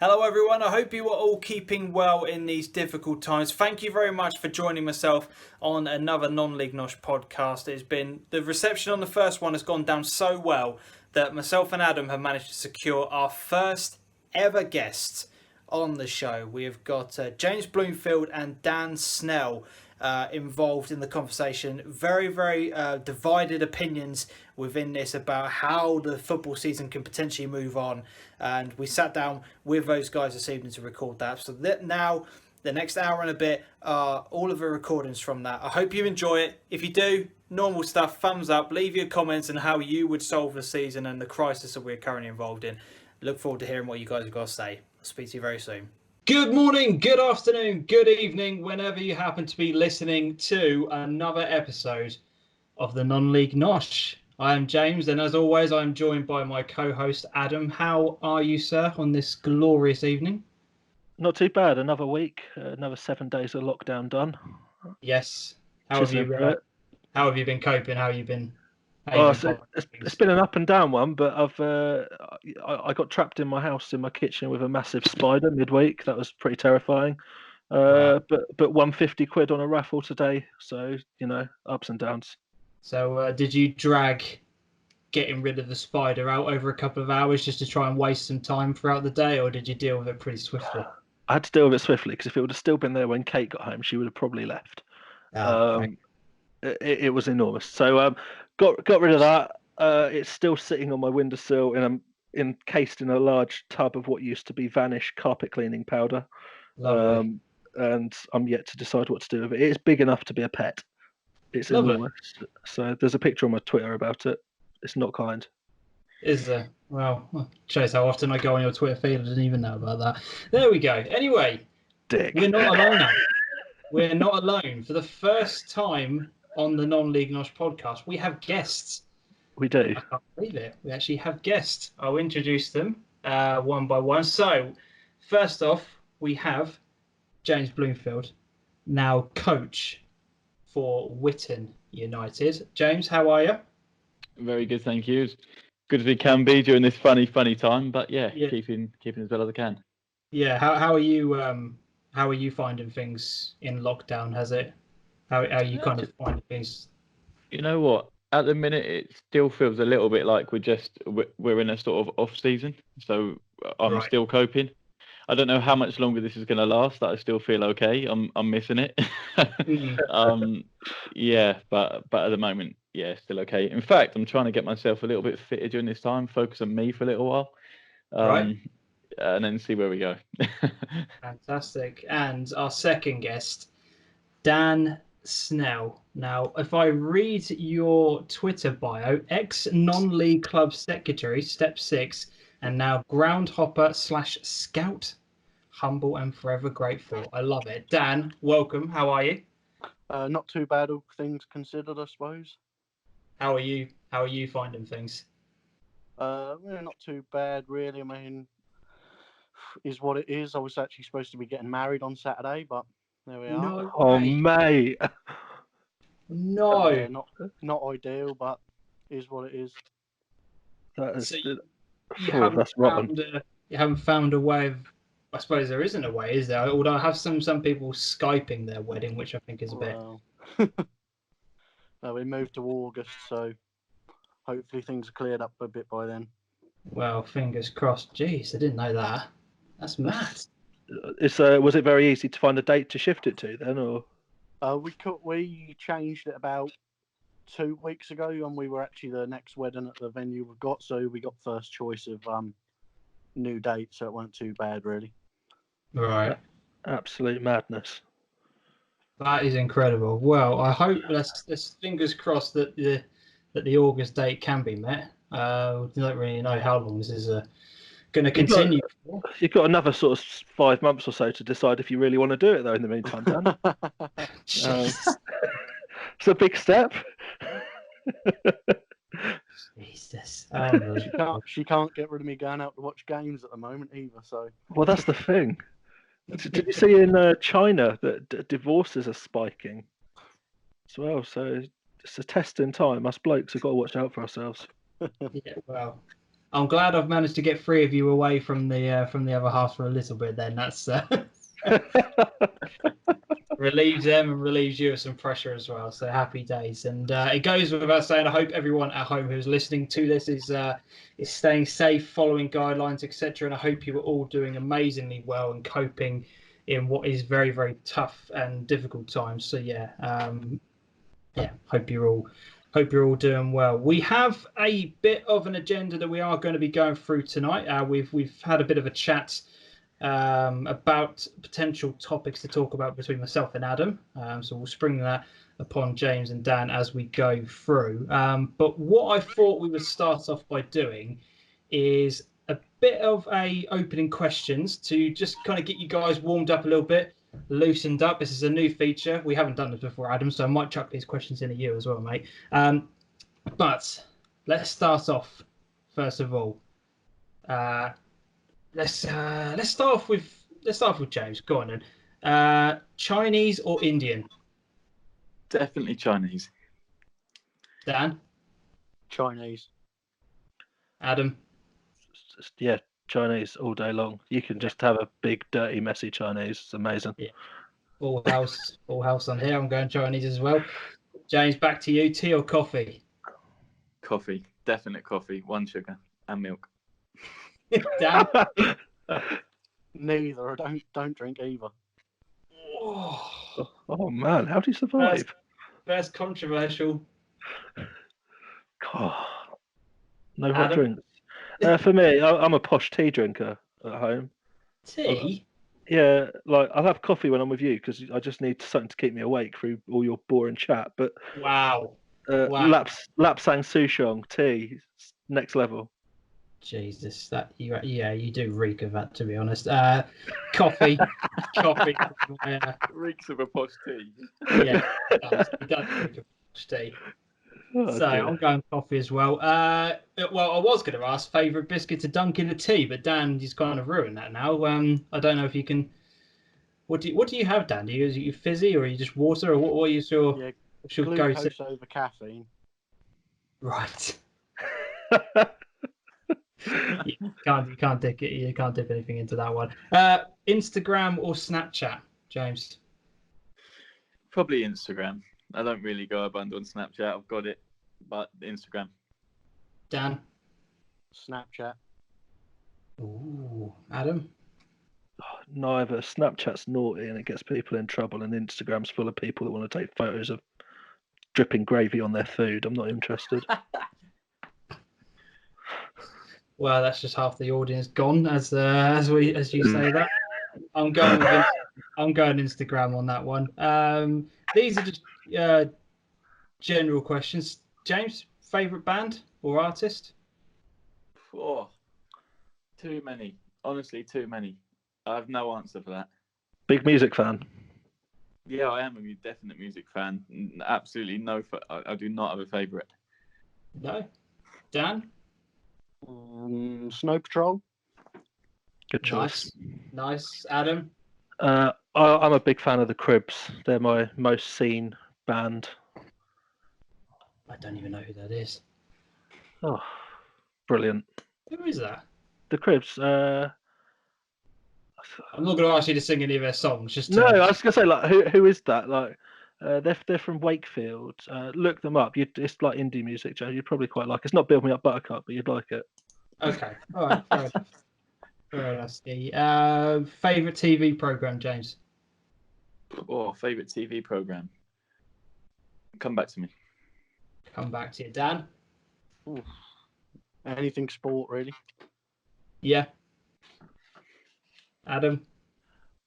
Hello everyone, I hope you are all keeping well in these difficult times. Thank you very much for joining myself on another non-league Nosh podcast. The reception on the first one has gone down so well that myself and Adam have managed to secure our first ever guests on the show. We have got James Bloomfield and Dan Snell involved in the conversation. Very divided opinions within this about how the football season can potentially move on, and we sat down with those guys this evening to record that. So that now the next hour and a bit are all of the recordings from that. I hope you enjoy it. If you do, normal stuff, thumbs up, leave your comments on how you would solve the season and the crisis that we're currently involved in. Look forward to hearing what you guys have got to say. I'll speak to you very soon. Good morning, good afternoon, good evening, whenever you happen to be listening to another episode of the Non-League Nosh. I am James, and as always, I'm joined by my co-host, Adam. How are you, sir, on this glorious evening? Not too bad. Another week, another 7 days of lockdown done. Yes. How have you been coping? How have you been? It's been an up and down one, but I got trapped in my house in my kitchen with a massive spider midweek. That was pretty terrifying. But won 50 quid on a raffle today, so ups and downs. So did you drag getting rid of the spider out over a couple of hours just to try and waste some time throughout the day, or did you deal with it pretty swiftly? I had to deal with it swiftly because if it would have still been there when Kate got home, she would have probably left. It was enormous. So got rid of that. It's still sitting on my windowsill encased in a large tub of what used to be Vanish carpet cleaning powder. Lovely. And I'm yet to decide what to do with it. It's big enough to be a pet. It's enormous. So there's a picture on my Twitter about it. It's not kind. Is there? Well, shows how often I go on your Twitter feed. I didn't even know about that. There we go. Anyway, we're not alone now. We're not alone. For the first time on the Non-League Nosh podcast, we have guests. We do. I can't believe it. We actually have guests. I'll introduce them one by one. So, first off, we have James Bloomfield, now coach for Whitton United. James, how are you? Very good, thank you. As good as we can be during this funny time, but yeah. keeping as well as I can. Yeah, how are you? How are you finding things in lockdown? How are you kind of finding things? You know what? At the minute, it still feels a little bit like we're in a sort of off season, so I'm still coping. I don't know how much longer this is going to last. I still feel okay. I'm missing it. Yeah, but at the moment, yeah, still okay. In fact, I'm trying to get myself a little bit fitter during this time, focus on me for a little while, and then see where we go. Fantastic. And our second guest, Dan Snell. Now, if I read your Twitter bio, ex-non-league club secretary, step 6, and now groundhopper/scout, humble and forever grateful. I love it. Dan, welcome. How are you? Not too bad, all things considered, I suppose. How are you finding things? Not too bad, really. I mean, is what it is. I was actually supposed to be getting married on Saturday, but there we are. Oh, mate. No. Not ideal, but is what it is. That is. So you haven't found a way of. I suppose there isn't a way, is there? Although I have some people Skyping their wedding, which I think is a bit. We moved to August, so hopefully things are cleared up a bit by then. Well, fingers crossed. Jeez, I didn't know that. That's mad. Was it very easy to find a date to shift it to then, or? We changed it about 2 weeks ago, and we were actually the next wedding at the venue we've got, so we got first choice of new date, so it wasn't too bad, really. Right. Absolute madness. That is incredible. Well, I hope let's fingers crossed that the August date can be met. We don't really know how long this is going to continue. You've got another sort of 5 months or so to decide if you really want to do it, though. In the meantime, Dan. It's a big step. Jesus. She can't get rid of me going out to watch games at the moment either. So. Well, that's the thing. Did you see in China that divorces are spiking as well? So it's a test in time. Us blokes have got to watch out for ourselves. Yeah, well, I'm glad I've managed to get 3 of you away from the other half for a little bit. Then that's relieves them and relieves you of some pressure as well. So happy days. And it goes without saying, I hope everyone at home who's listening to this is staying safe, following guidelines, etc. And I hope you are all doing amazingly well and coping in what is very, very tough and difficult times. So hope you're all doing well. We have a bit of an agenda that we are going to be going through tonight. We've had a bit of a chat about potential topics to talk about between myself and Adam. So we'll spring that upon James and Dan as we go through. But what I thought we would start off by doing is a bit of a opening questions to just kind of get you guys warmed up a little bit, loosened up. This is a new feature. We haven't done this before, Adam, so I might chuck these questions into you as well, mate. But let's start off first of all. Let's start off with James. Go on then. Chinese or Indian? Definitely Chinese. Dan? Chinese. Adam? Yeah, Chinese all day long. You can just have a big, dirty, messy Chinese. It's amazing. Yeah. All house on here. I'm going Chinese as well. James, back to you. Tea or coffee? Coffee. Definite coffee. 1 sugar and milk. Dan? Neither. I don't drink either. Oh man, how do you survive? First controversial. God. No hot Adam? drinks. For me, I'm a posh tea drinker at home. Tea? Yeah, like I'll have coffee when I'm with you because I just need something to keep me awake through all your boring chat. But Wow. Lapsang Souchong tea, next level. Jesus, you do reek of that, to be honest. Coffee. Reeks of a posh tea. Yeah, it does reek of tea. Oh, So dear. I'm going coffee as well. I was going to ask favourite biscuit to dunk in the tea, but Dan, he's kind of ruined that now. I don't know if you can. What do you have, Dan? Do you use you fizzy or are you just water, or what are you sure? Yeah, Should go to glucose over caffeine. right. You can't dip it. You can't dip anything into that one. Instagram or Snapchat, James? Probably Instagram. I don't really go abund on Snapchat. I've got it, but Instagram. Dan? Snapchat. Ooh, Adam? Neither. Snapchat's naughty and it gets people in trouble, and Instagram's full of people that want to take photos of dripping gravy on their food. I'm not interested. Well, that's just half the audience gone as you say that. I'm going Instagram on that one. These are just general questions. James, favorite band or artist? Oh, too many. Honestly, too many. I have no answer for that. Big music fan. Yeah, I am a definite music fan. Absolutely no. I do not have a favorite. No. Dan? Snow Patrol. Good choice. Nice. Adam? I'm a big fan of the Cribs. They're my most seen band. I don't even know who that is. Oh, brilliant. Who is that? The Cribs. I'm not going to ask you to sing any of their songs. No, I was going to say, like, who is that? Like, they're from Wakefield. Look them up. It's like indie music, Joe. You'd probably quite like it. It's not Build Me Up Buttercup, but you'd like it. Okay. All right. Fair enough. Favorite TV program, James? Oh, favorite TV program. Come back to me. Come back to you, Dan. Ooh. Anything sport, really. Yeah. Adam?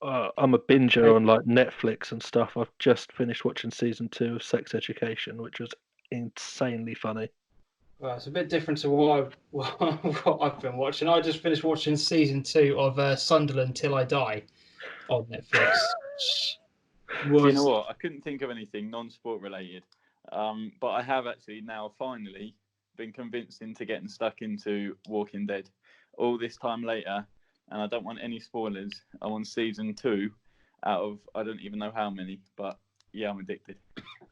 I'm a binger on like Netflix and stuff. I've just finished watching season 2 of Sex Education, which was insanely funny. Well, it's a bit different to what I've been watching. I just finished watching season 2 of Sunderland Till I Die on Netflix. Do you know what? I couldn't think of anything non-sport related, but I have actually now finally been convinced into getting stuck into Walking Dead. All this time later, and I don't want any spoilers. I'm on season 2 out of I don't even know how many, but Yeah, I'm addicted.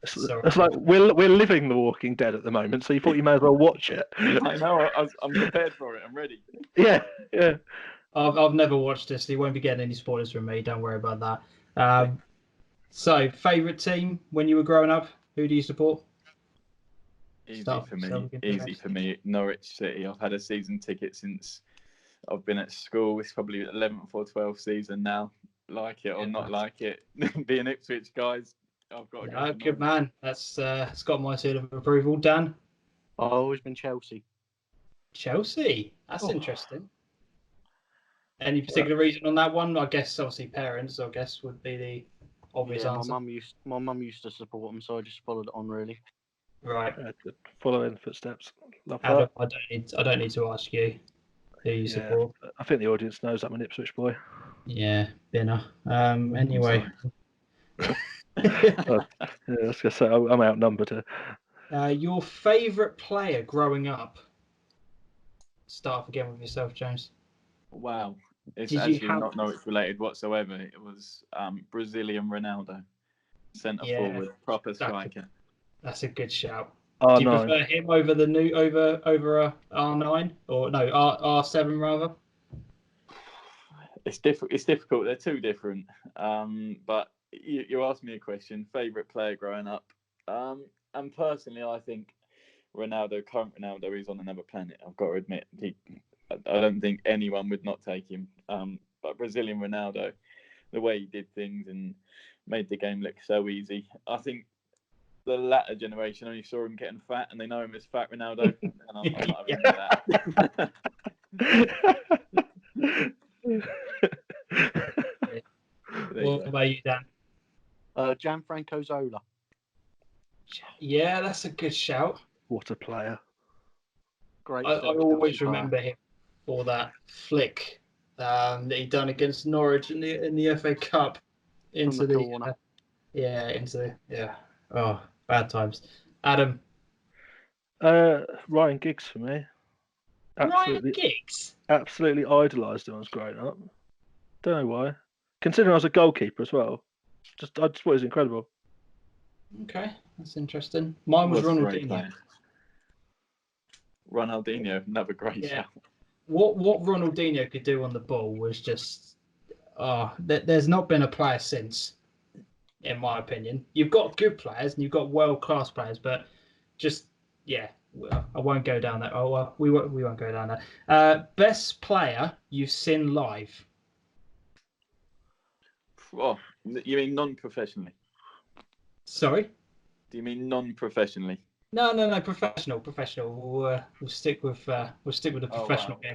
It's like we're living The Walking Dead at the moment, so you thought you may as well watch it. I know. I'm prepared for it. I'm ready. Yeah. I've never watched this. So you won't be getting any spoilers from me. Don't worry about that. So, favourite team when you were growing up? Who do you support? Easy for me. Norwich City. I've had a season ticket since I've been at school. It's probably 11th or 12th season now. Like it or not like it, being Ipswich guys, I've got to go. Good man. That's it's got my seal of approval. Dan? I've always been Chelsea. Chelsea. That's interesting. Any particular reason on that one? I guess obviously parents. I guess would be the obvious answer. My mum used to support them, so I just followed it on really. Right. Follow in footsteps. Love Adam, that. I don't need to ask you who you support. I think the audience knows I'm an Ipswich boy. Yeah, dinner. Anyway. I was gonna say I'm outnumbered here. Your favourite player growing up? Start off again with yourself, James. Wow. It's actually not Norwich related whatsoever. It was Brazilian Ronaldo. Centre forward, proper striker. That's a good shout. R9. Do you prefer him over the new over R9 or no R7 rather? It's difficult. They're two different. But you asked me a question. Favorite player growing up. And personally, I think current Ronaldo, is on another planet. I've got to admit, I don't think anyone would not take him. But Brazilian Ronaldo, the way he did things and made the game look so easy. I think the latter generation only saw him getting fat, and they know him as Fat Ronaldo. And I'm not having that. What about you, Dan? Gianfranco Zola. Yeah, that's a good shout. What a player! Great. I always remember him for that flick that he done against Norwich in the FA Cup into the corner. Oh, bad times. Adam. Ryan Giggs for me. Ryan Giggs? Absolutely idolised him when I was growing up. Don't know why. Considering I was a goalkeeper as well. I just thought he was incredible. Okay, that's interesting. Mine was Ronaldinho. Ronaldinho, another great shout. What Ronaldinho could do on the ball was just... there's not been a player since, in my opinion. You've got good players and you've got world-class players, but just, I won't go down that. We won't go down that. Best player you've seen live? Oh, you mean non-professionally? Sorry? Do you mean non-professionally? No, professional. We'll stick with the professional game.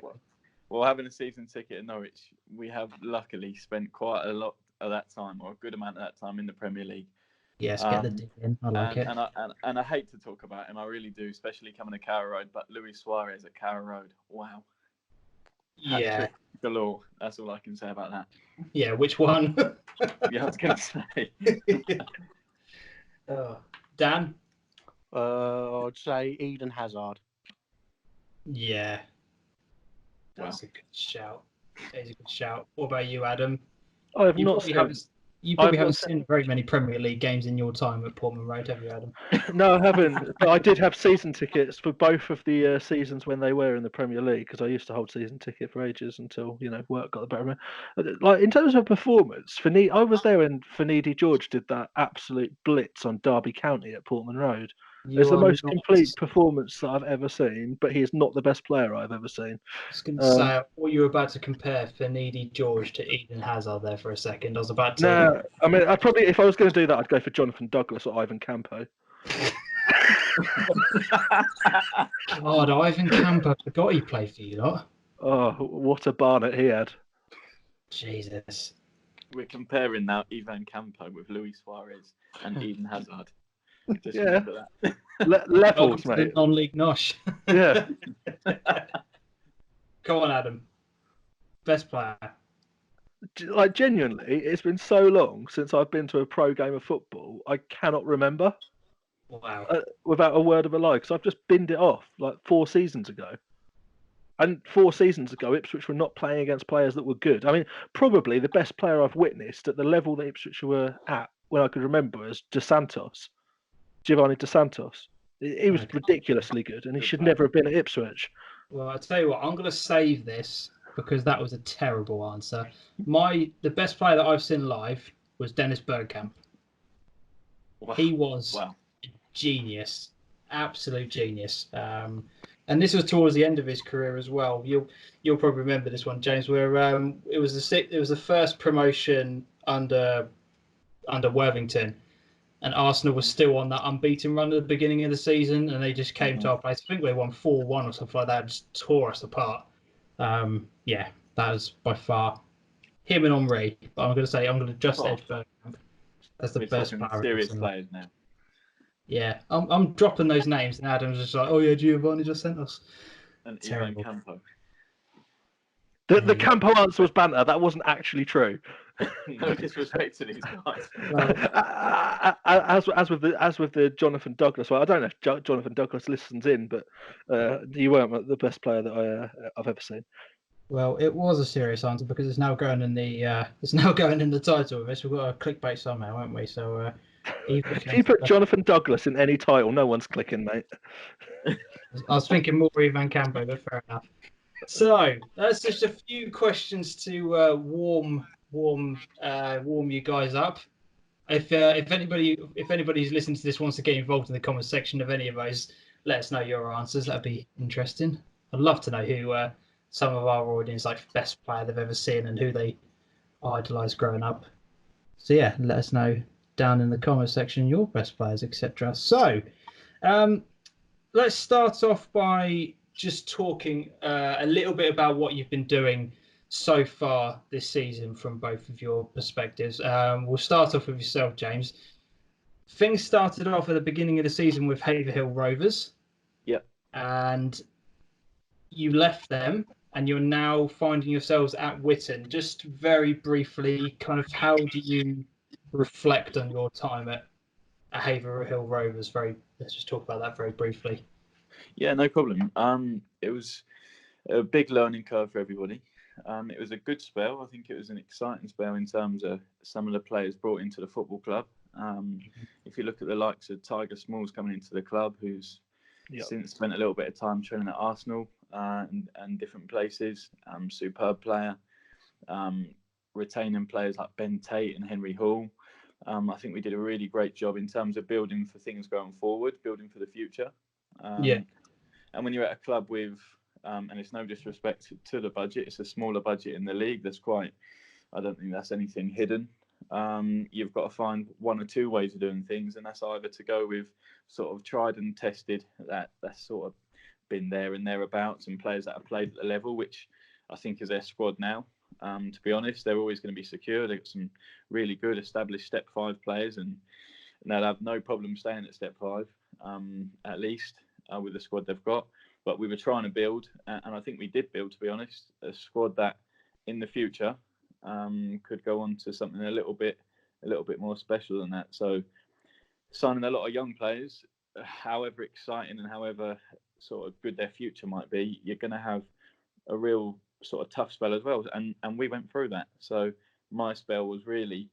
Well, having a season ticket at Norwich, we have luckily spent quite a lot of that time, or a good amount of that time, in the Premier League. Yes, get the dig in. I like it. And I hate to talk about him, I really do, especially coming to Carrow Road. But Luis Suarez at Carrow Road, wow. Yeah. Galore. That's all I can say about that. Yeah, which one? Yeah, I was going to say. Dan? I'd say Eden Hazard. Yeah. That's a good shout. That is a good shout. What about you, Adam? I have not seen... You probably haven't seen very many Premier League games in your time at Portman Road, have you, Adam? No, I haven't. But I did have season tickets for both of the seasons when they were in the Premier League, because I used to hold season ticket for ages until work got the better of me. Like in terms of performance, I was there when Finidi George did that absolute blitz on Derby County at Portman Road. It's the most complete performance that I've ever seen, but he is not the best player I've ever seen. I was going to say, I thought you were about to compare Finidi George to Eden Hazard there for a second. I was about to... No, I mean, I'd probably, if I was going to do that, I'd go for Jonathan Douglas or Ivan Campo. God, Ivan Campo, I forgot he played for you lot. Oh, what a barnet he had. Jesus. We're comparing now Ivan Campo with Luis Suarez and Eden Hazard. Just remember that. Levels, mate. Non-league Nosh. Yeah. Go on, Adam. Best player. Like, genuinely, it's been so long since I've been to a pro game of football, I cannot remember. Wow. Without a word of a lie, because I've just binned it off like 4 seasons ago. And 4 seasons ago, Ipswich were not playing against players that were good. I mean, probably the best player I've witnessed at the level that Ipswich were at when I could remember was Giovanni Dos Santos. He was Okay. ridiculously good, and he Good should player. never have been at Ipswich. Well, I'll tell you what, I'm going to save this because that was a terrible answer. The best player that I've seen live was Dennis Bergkamp. Wow. He was Wow. a genius, absolute genius. And this was towards the end of his career as well. You'll probably remember this one, James, where it was the first promotion under Worthington, and Arsenal was still on that unbeaten run at the beginning of the season, and they just came to our place. I think they won 4-1 or something like that, just tore us apart. Yeah, that was by far him and Henri. But I'm going to just edge Bergkamp as the We're best talking player. serious players now. Yeah, I'm dropping those names, and Adam's just like, oh yeah, Giovanni just sent us. And Ivan Terrible. Campo. The Campo answer was banter. That wasn't actually true. No disrespect to these guys. As with the Jonathan Douglas. Well, I don't know if Jonathan Douglas listens in, but you weren't the best player that I've ever seen. Well, it was a serious answer because it's now going in the title of this. We've got a clickbait somehow, haven't we? So If you put Jonathan Douglas in any title, no one's clicking, mate. I was thinking more Ivan Campo, but fair enough. So that's just a few questions to warm you guys up. If anybody who's listening to this wants to get involved in the comment section of any of those, let us know your answers. That'd be interesting. I'd love to know who some of our audience best player they've ever seen and who they idolised growing up. So yeah, let us know down in the comment section your best players, etc. So let's start off by just talking a little bit about what you've been doing so far this season from both of your perspectives. We'll start off with yourself, James. Things started off at the beginning of the season with Haverhill Rovers. Yep. And you left them, and you're now finding yourselves at Whitton. Just very briefly, kind of how do you reflect on your time at Haverhill Rovers? Let's just talk about that very briefly. Yeah, no problem. It was a big learning curve for everybody. It was a good spell. I think it was an exciting spell in terms of some of the players brought into the football club. If you look at the likes of Tiger Smalls coming into the club, who's since spent a little bit of time training at Arsenal and different places, superb player. Retaining players like Ben Tate and Henry Hall. I think we did a really great job in terms of building for things going forward, building for the future. And when you're at a club with, and it's no disrespect to the budget, it's a smaller budget in the league. I don't think that's anything hidden. You've got to find one or two ways of doing things, and that's either to go with sort of tried and tested, that's sort of been there and thereabouts, and players that have played at the level, which I think is their squad now. To be honest, they're always going to be secure. They've got some really good established Step 5 players, and they'll have no problem staying at Step 5, at least with the squad they've got. But we were trying to build, and I think we did build, to be honest, a squad that in the future could go on to something a little bit more special than that. So signing a lot of young players, however exciting and however sort of good their future might be, you're going to have a real sort of tough spell as well, and we went through that. So my spell was really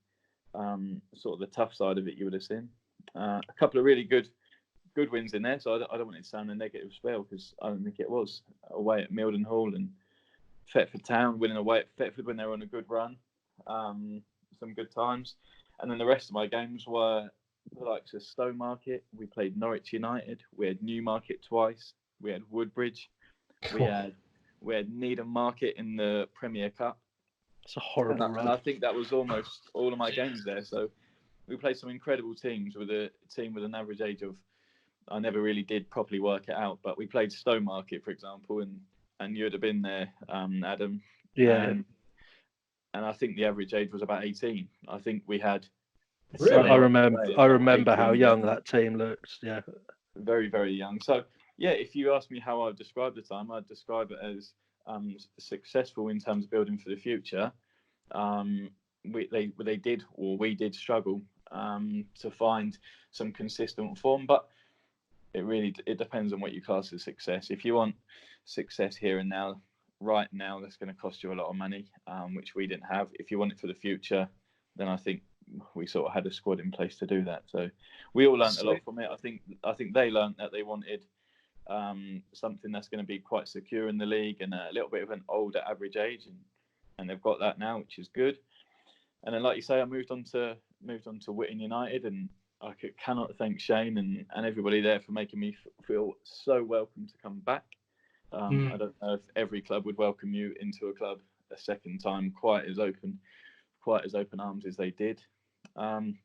sort of the tough side of it. You would have seen a couple of really good wins in there, so I don't want it to sound a negative spell, because I don't think it was. Away at Milden Hall and Thetford Town, winning away at Thetford when they were on a good run, some good times. And then the rest of my games were the likes of Stowmarket. We played Norwich United. We had Newmarket twice. We had Woodbridge. Cool. We had Needham Market in the Premier Cup. It's a horrible run. And I think that was almost all of my games there. So we played some incredible teams with a team with an average age of, I never really did properly work it out, but we played Stowmarket, for example, and you'd have been there, Adam. Yeah. And I think the average age was about 18. I think we had. Really? I remember how 18, young that team looked. Yeah. Very, very young. So yeah, if you ask me how I would describe the time, I'd describe it as successful in terms of building for the future. We did struggle to find some consistent form, but it depends on what you class as success. If you want success here and now, right now, that's going to cost you a lot of money, which we didn't have. If you want it for the future, then I think we sort of had a squad in place to do that. So we all learned a lot from it. I think they learned that they wanted something that's going to be quite secure in the league and a little bit of an older average age, and they've got that now, which is good. And then, like you say, I moved on to Whitton United, and I cannot thank Shane and everybody there for making me feel so welcome to come back. I don't know if every club would welcome you into a club a second time quite as open arms as they did. And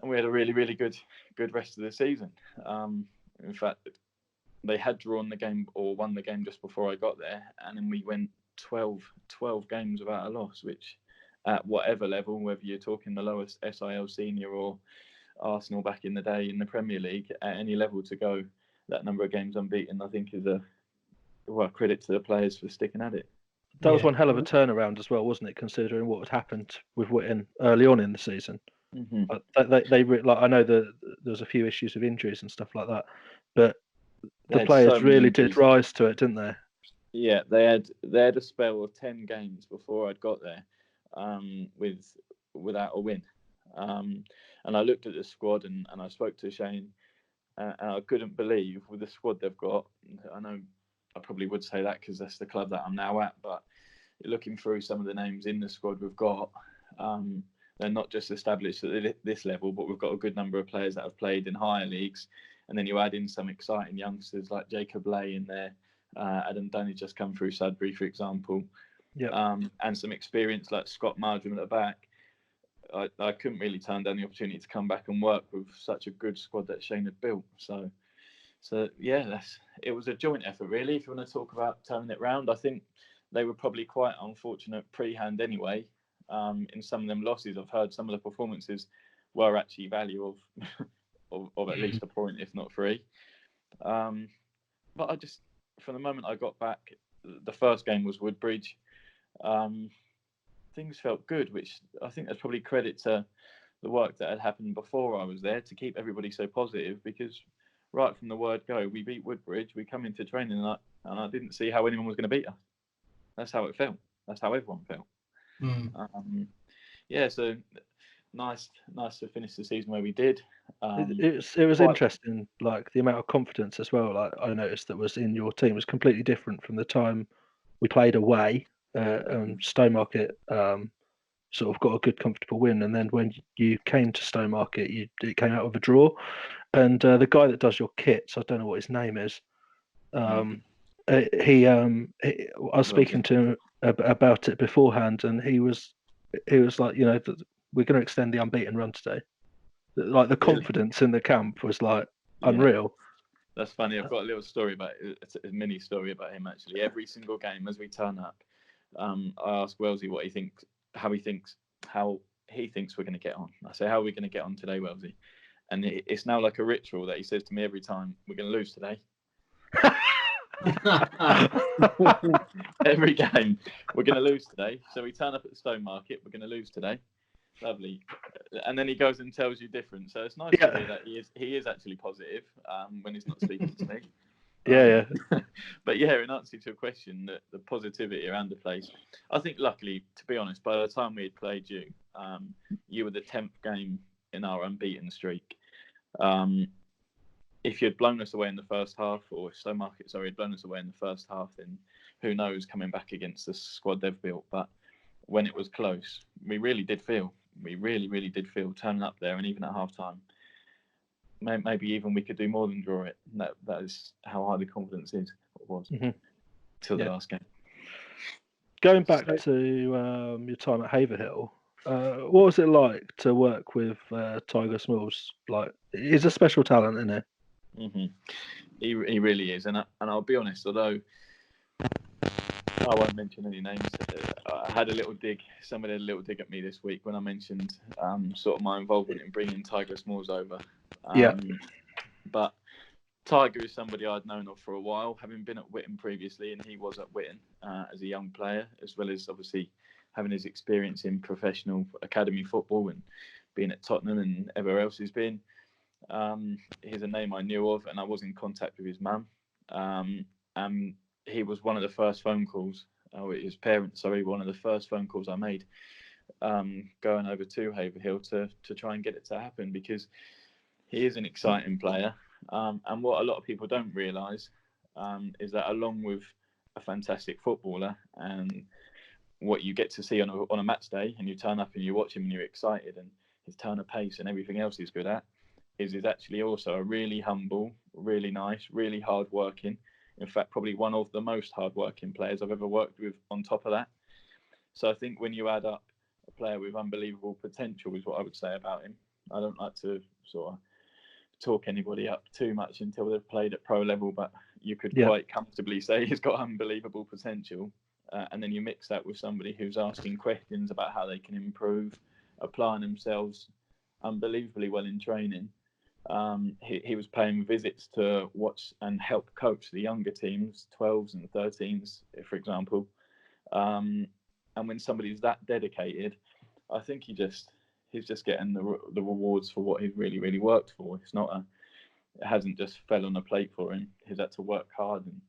we had a really, really good rest of the season. In fact, they had drawn the game or won the game just before I got there, and then we went 12 games without a loss, which at whatever level, whether you're talking the lowest SIL senior or Arsenal back in the day in the Premier League, at any level to go that number of games unbeaten, I think is a credit to the players for sticking at it. That was one hell of a turnaround as well, wasn't it? Considering what had happened with Whitton early on in the season. They like, I know that there was a few issues with injuries and stuff like that, but the players really did rise to it, didn't they? Yeah, they had a spell of 10 games before I'd got there, without a win. And I looked at the squad and I spoke to Shane, and I couldn't believe with the squad they've got. I know I probably would say that because that's the club that I'm now at, but looking through some of the names in the squad we've got, they're not just established at this level, but we've got a good number of players that have played in higher leagues. And then you add in some exciting youngsters like Jacob Lay in there. Adam Dunn just come through Sudbury, for example. And some experience like Scott Marjoram at the back. I couldn't really turn down the opportunity to come back and work with such a good squad that Shane had built. So yeah, it was a joint effort, really. If you want to talk about turning it round, I think they were probably quite unfortunate pre-hand anyway. In some of them losses, I've heard some of the performances were actually value of at least a point, if not 3. But I just, from the moment I got back, the first game was Woodbridge. Things felt good, which I think that's probably credit to the work that had happened before I was there to keep everybody so positive, because right from the word go, we beat Woodbridge, we come into training and I didn't see how anyone was going to beat us. That's how it felt. That's how everyone felt. So nice to finish the season where we did. It was interesting, like the amount of confidence as well. Like I noticed that was in your team was completely different from the time we played away. Stowmarket sort of got a good, comfortable win, and then when you came to Stowmarket, it came out with a draw. And the guy that does your kits, I don't know what his name is. I was speaking to him about it beforehand, and he was like, we're going to extend the unbeaten run today. Like the confidence in the camp was like unreal. That's funny. I've got a little story about it. It's a mini story about him actually. Every single game as we turn up, I ask Wellesley how he thinks we're going to get on. I say, how are we going to get on today, Wellesley? And it's now like a ritual that he says to me every time, we're going to lose today. Every game, we're going to lose today. So we turn up at the Stowmarket, we're going to lose today. Lovely. And then he goes and tells you different. So it's nice to hear that he is actually positive when he's not speaking to me. But yeah, in answer to your question, the positivity around the place, I think luckily, to be honest, by the time we had played you, you were the 10th game in our unbeaten streak. If you'd blown us away in the first half, or if Stowmarket, had blown us away in the first half, then who knows coming back against the squad they've built. But when it was close, we really did feel turning up there, and even at half time, maybe even we could do more than draw it. That is how high the confidence was till the last game. Going back to your time at Haverhill, what was it like to work with Tiger Smalls? Like, he's a special talent, isn't he? He really is, and I'll be honest. Although I won't mention any names, I had a little dig. Somebody had a little dig at me this week when I mentioned sort of my involvement in bringing Tiger Smalls over. But Tiger is somebody I'd known of for a while, having been at Whitton previously, and he was at Whitton as a young player, as well as obviously having his experience in professional academy football and being at Tottenham and everywhere else he's been. He's a name I knew of, and I was in contact with his mum. And he was one of the first phone calls, his parents, one of the first phone calls I made going over to Haverhill to try and get it to happen, because he is an exciting player. And what a lot of people don't realise is that along with a fantastic footballer, and what you get to see on a match day, and you turn up and you watch him and you're excited, and his turn of pace and everything else he's good at, is actually also a really humble, really nice, really hard-working, in fact, probably one of the most hard-working players I've ever worked with on top of that. So I think when you add up a player with unbelievable potential is what I would say about him. I don't like to sort of talk anybody up too much until they've played at pro level, but you could quite comfortably say he's got unbelievable potential. And then you mix that with somebody who's asking questions about how they can improve, applying themselves unbelievably well in training. He was paying visits to watch and help coach the younger teams, 12s and 13s, for example. And when somebody's that dedicated, I think he's just getting the rewards for what he's really, really worked for. It hasn't just fell on a plate for him. He's had to work hard and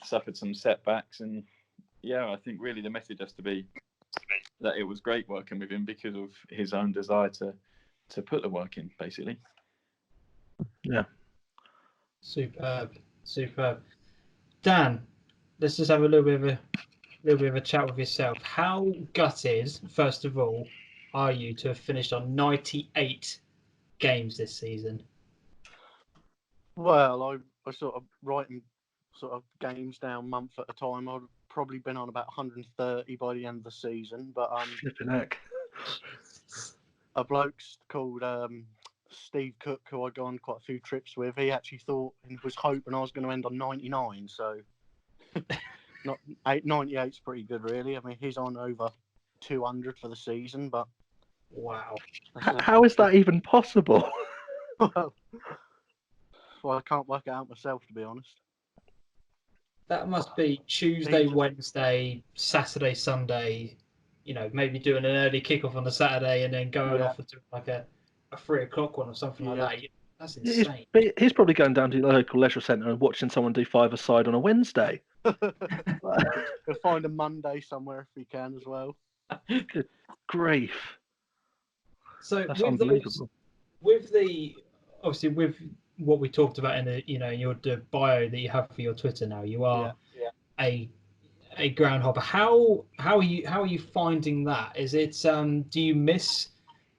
suffered some setbacks. And yeah, I think really the message has to be that it was great working with him because of his own desire to put the work in, basically. Yeah. Superb. Dan, let's just have a little bit of a chat with yourself. How gutted, first of all, are you to have finished on 98 games this season? Well, I sort of writing sort of games down month at a time. I've probably been on about 130 by the end of the season, but Flipping heck. a bloke called Steve Cook, who I'd gone quite a few trips with, he actually thought and was hoping I was going to end on 99. So 98's pretty good, really. I mean, he's on over 200 for the season, but Wow. How is that even possible? well, I can't work it out myself, to be honest. That must be Tuesday, Wednesday, Saturday, Sunday. You know, maybe doing an early kickoff on the Saturday and then going off and doing like a 3 o'clock one or something like that. That's insane. He's probably going down to the local leisure centre and watching someone do 5-a-side on a Wednesday. He'll find a Monday somewhere if he can as well. Good grief. So That's unbelievable. With what we talked about in the bio that you have for your Twitter now, you are a groundhopper. How are you finding that? Is it do you miss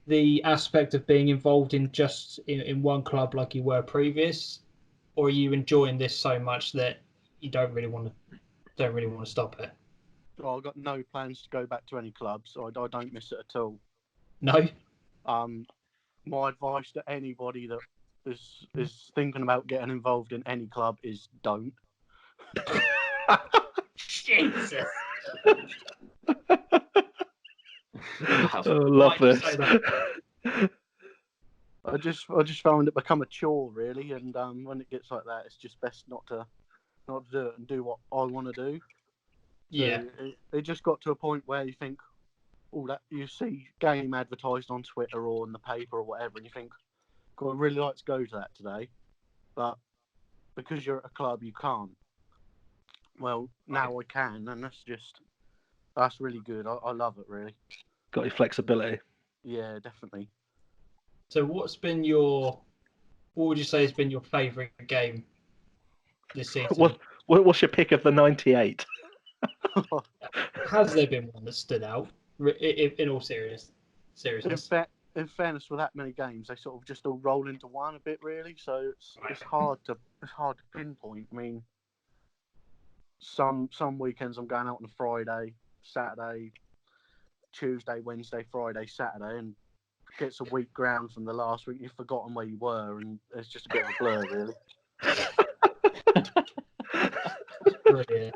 the aspect of being involved in just in one club like you were previous, or are you enjoying this so much that you don't really want to stop it? Well, I've got no plans to go back to any clubs, so I don't miss it at all. No. My advice to anybody that is thinking about getting involved in any club is don't. Jesus. I love this. I just found it become a chore, really, and when it gets like that, it's just best not to do it and do what I want to do. Yeah. So it just got to a point where you think, that you see game advertised on Twitter or in the paper or whatever, and you think, God, I'd really like to go to that today, but because you're at a club, you can't. Well, now I can, and that's really good. I love it, really. Got your flexibility. Yeah, definitely. So what would you say has been your favourite game this season? What's your pick of the 98? Has there been one that stood out in all seriousness? In fairness, with that many games, they sort of just all roll into one a bit, really. So it's hard to pinpoint. I mean, some weekends I'm going out on a Friday, Saturday, Tuesday, Wednesday, Friday, Saturday, and gets a week ground from the last week. You've forgotten where you were, and it's just a bit of a blur, really. Brilliant.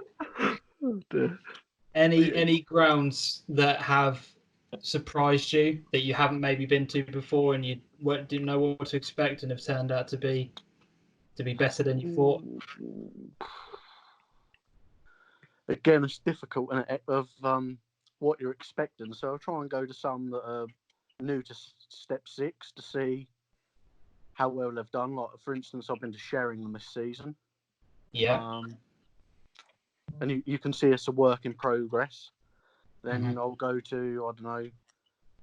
Oh, dear. Any grounds that have surprised you that you haven't maybe been to before and you didn't know what to expect and have turned out to be better than you thought? Again, it's difficult of what you're expecting. So I'll try and go to some that are new to Step 6 to see how well they've done. Like, for instance, I've been to Sheringham this season. Yeah. And you can see it's a work in progress. Then I'll go to, I don't know,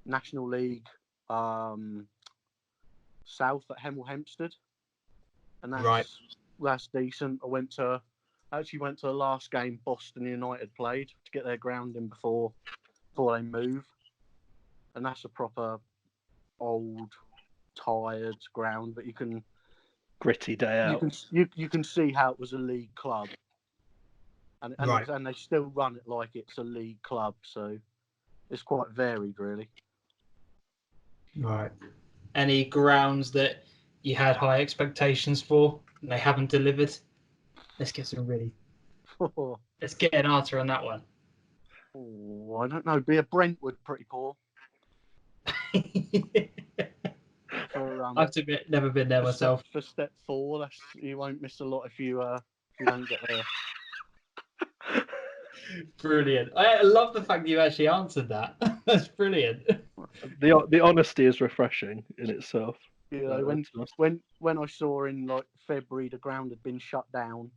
National League South at Hemel Hempstead, and that's decent. I actually went to the last game Boston United played to get their ground in before they move, and that's a proper old, tired ground, but you can Gritty day out. You can see how it was a league club, and they still run it like it's a league club, so it's quite varied, really. Right. Any grounds that you had high expectations for and they haven't delivered? Let's get an answer on that one. Oh, I don't know. Be a Brentwood pretty poor. I've to admit, never been there myself. For step 4, you won't miss a lot if you don't get there. Brilliant. I love the fact that you actually answered that. That's brilliant. The honesty is refreshing in itself. When I saw in like February the ground had been shut down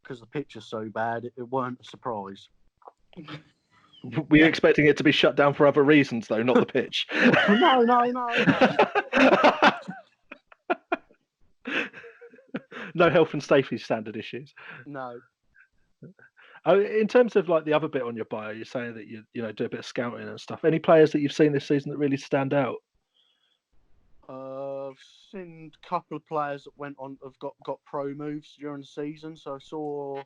because the pitch was so bad, it weren't a surprise. Were you expecting it to be shut down for other reasons, though, not the pitch? No. No health and safety standard issues. No. In terms of like the other bit on your bio, you're saying that you do a bit of scouting and stuff. Any players that you've seen this season that really stand out? I've seen a couple of players that have got pro moves during the season. So I saw a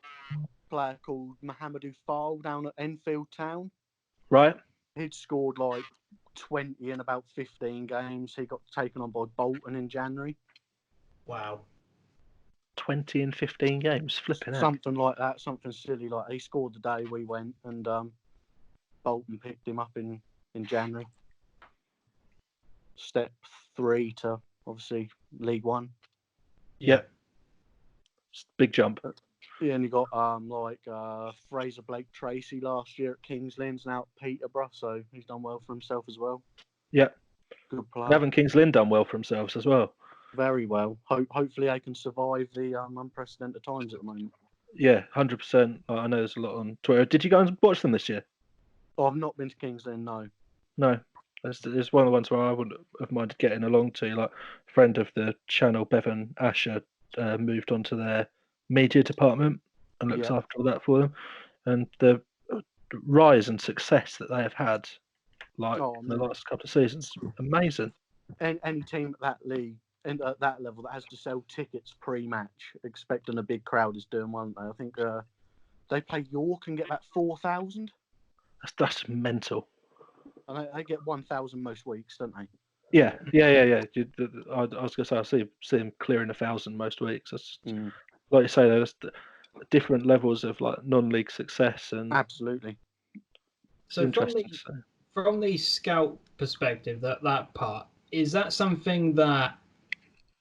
player called Mohamedou Fall down at Enfield Town. Right. He'd scored like 20 in about 15 games. He got taken on by Bolton in January. Wow. 20 in 15 games, flipping out. Something like that, something silly like that. He scored the day we went, and Bolton picked him up in January. Step 3 to obviously League One. Yeah. Big jump. Yeah, and you got Fraser Blake Tracy last year at Kings Lynn's, now at Peterborough, so he's done well for himself as well. Yeah. Good player. Haven't Kings Lynn done well for themselves as well? Very well. Hopefully they can survive the unprecedented times at the moment. Yeah, 100%. I know there's a lot on Twitter. Did you go and watch them this year? Oh, I've not been to Kings Lynn, no. No. It's one of the ones where I wouldn't have minded getting along to. Like, a friend of the channel, Bevan Asher, moved on to their media department and looks after all that for them. And the rise and success that they have had, in the last couple of seasons, amazing. Any team at that league and at that level that has to sell tickets pre-match, expecting a big crowd, is doing well. I think they play York and get about 4,000. That's mental. And they get 1,000 most weeks, don't they? Yeah. I was going to say, I see them clearing 1,000 most weeks. That's like you say, there's different levels of like non-league success, and absolutely. So from the scout perspective, that part, is that something that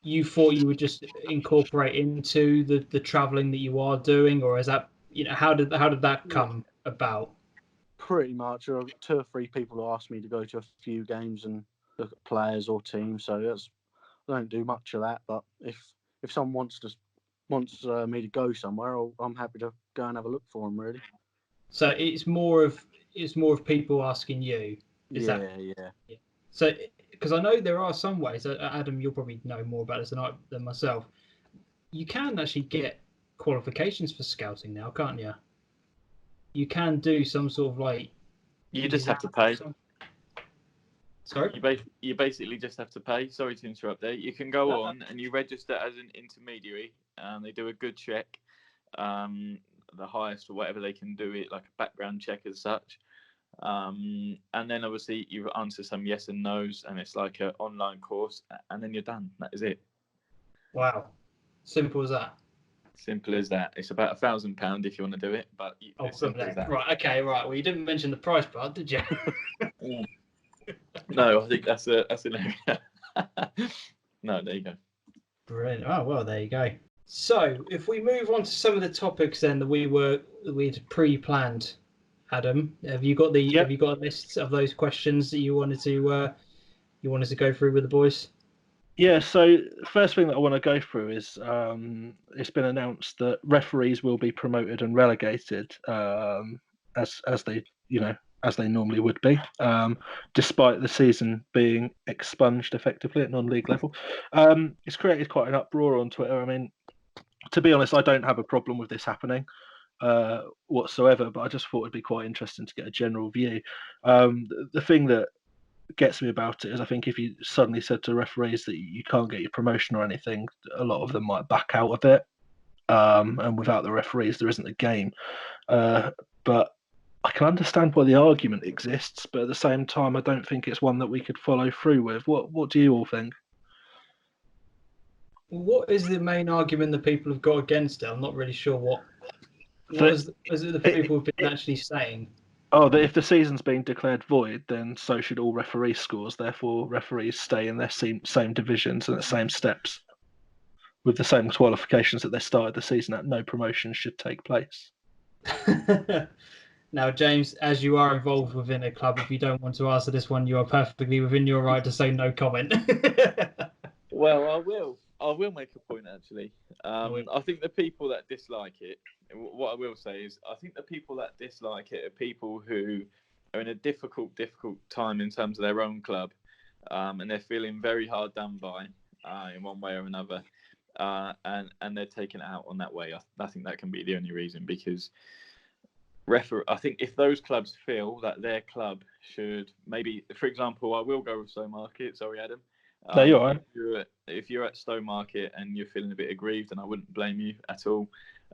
you thought you would just incorporate into the traveling that you are doing, or is that, how did that come about? Pretty much. 2 or 3 people asked me to go to a few games and look at players or teams, so I don't do much of that. But if someone wants me to go somewhere, I'm happy to go and have a look for them. Really. So it's more of people asking you. Yeah. So, because I know there are some ways, Adam, you'll probably know more about this than myself. You can actually get qualifications for scouting now, can't you? You can do some sort of You just have to pay. Sorry? You basically just have to pay. Sorry to interrupt there. You can go on and you register as an intermediary. They do a good check, the highest or whatever they can do it, like a background check as such. And then obviously you answer some yes and no's, and it's like an online course, and then you're done. That is it. Wow. Simple as that. Simple as that. It's about £1,000 if you want to do it, but simple as that. Right. Okay. Right. Well, you didn't mention the price part, did you? No, I think that's an No, there you go. Brilliant. Oh well, there you go. So, if we move on to some of the topics then that we'd pre-planned, Adam, have you got a list of those questions that you wanted to go through with the boys? Yeah, so first thing that I want to go through is it's been announced that referees will be promoted and relegated as they as they normally would be, despite the season being expunged effectively at non-league level. It's created quite an uproar on Twitter. I mean, to be honest, I don't have a problem with this happening whatsoever, but I just thought it'd be quite interesting to get a general view. The thing that gets me about it is I think if you suddenly said to referees that you can't get your promotion or anything, a lot of them might back out of it. And without the referees, there isn't a game. But I can understand why the argument exists, but at the same time, I don't think it's one that we could follow through with. What do you all think? What is the main argument that people have got against it? I'm not really sure what is it the people have been actually saying? Oh, that if the season's been declared void, then so should all referee scores. Therefore, referees stay in their same divisions and the same steps with the same qualifications that they started the season at. No promotion should take place. Now, James, as you are involved within a club, if you don't want to answer this one, you are perfectly within your right to say no comment. Well, I will make a point, actually. I think the people that dislike it, what I will say is, I think the people that dislike it are people who are in a difficult time in terms of their own club, and they're feeling very hard done by in one way or another, and they're taking it out on that way. I think that can be the only reason, because I think if those clubs feel that their club should maybe, for example, I will go with Stowmarket. Sorry, Adam. No, you're all right. If you're at Stowmarket and you're feeling a bit aggrieved, then I wouldn't blame you at all.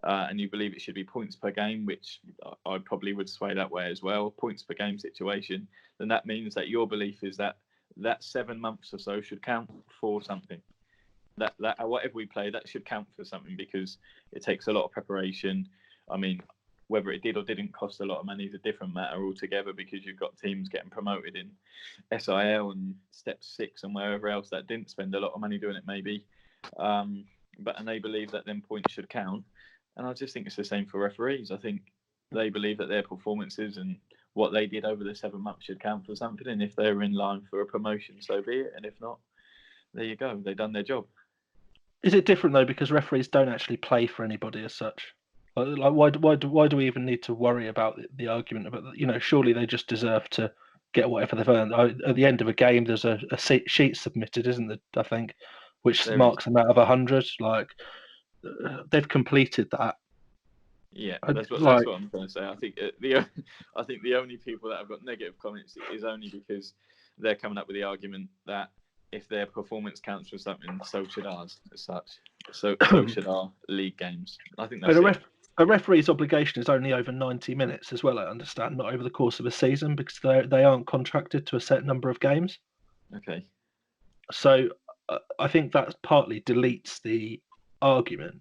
And you believe it should be points per game, which I probably would sway that way as well, points per game situation, then that means that your belief is that 7 months or so should count for something. That whatever we play, that should count for something, because it takes a lot of preparation. I mean, whether it did or didn't cost a lot of money is a different matter altogether, because you've got teams getting promoted in SIL and Step 6 and wherever else that didn't spend a lot of money doing it, maybe. And they believe that them points should count. And I just think it's the same for referees. I think they believe that their performances and what they did over the 7 months should count for something. And if they're in line for a promotion, so be it. And if not, there you go. They've done their job. Is it different, though, because referees don't actually play for anybody as such? Like, why do we even need to worry about the argument about, surely they just deserve to get whatever they've earned. At the end of a game, there's a sheet submitted, isn't there, I think, which marks them out of 100. Like, they've completed that. Yeah, that's what I'm trying to say. I think the only people that have got negative comments is only because they're coming up with the argument that if their performance counts for something, so should ours as such. So should our league games. I think that's a referee's obligation is only over 90 minutes as well, I understand, not over the course of a season, because they aren't contracted to a set number of games. Okay. So I think that partly deletes the argument,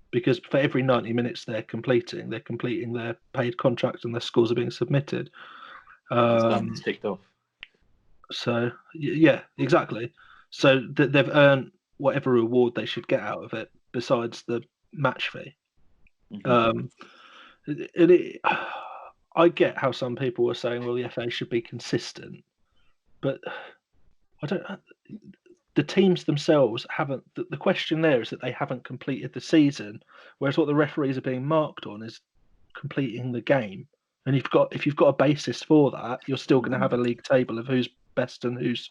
because for every 90 minutes they're completing their paid contract and their scores are being submitted. It's ticked off. So, yeah, exactly. So they've earned whatever reward they should get out of it besides the match fee. Mm-hmm. I get how some people were saying, well, the FA should be consistent, but the teams themselves haven't. The question there is that they haven't completed the season, whereas what the referees are being marked on is completing the game. And if you've got a basis for that, you're still going to have a league table of who's best and who's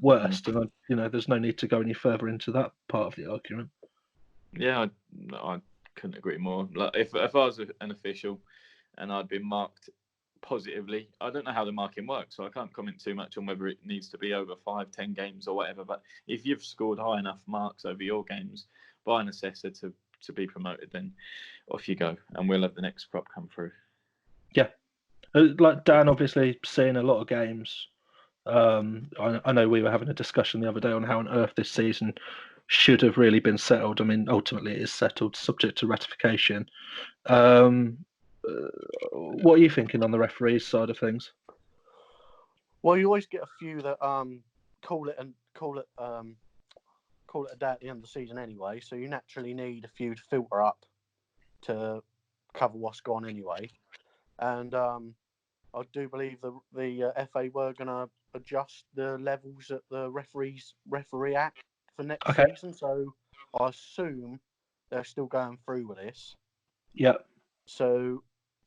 worst. And there's no need to go any further into that part of the argument. Yeah, I couldn't agree more. Like if I was an official and I'd been marked positively, I don't know how the marking works, so I can't comment too much on whether it needs to be over 5-10 games or whatever. But if you've scored high enough marks over your games by an assessor to be promoted, then off you go, and we'll have the next crop come through. Yeah, like Dan, obviously seeing a lot of games. I know we were having a discussion the other day on how on earth this season should have really been settled. I mean, ultimately it is settled, subject to ratification. What are you thinking on the referees side of things? Well, you always get a few that call it a day at the end of the season anyway. So you naturally need a few to filter up to cover what's gone anyway. And I do believe the FA were going to adjust the levels that the referee act for next season. So I assume they're still going through with this. Yeah. So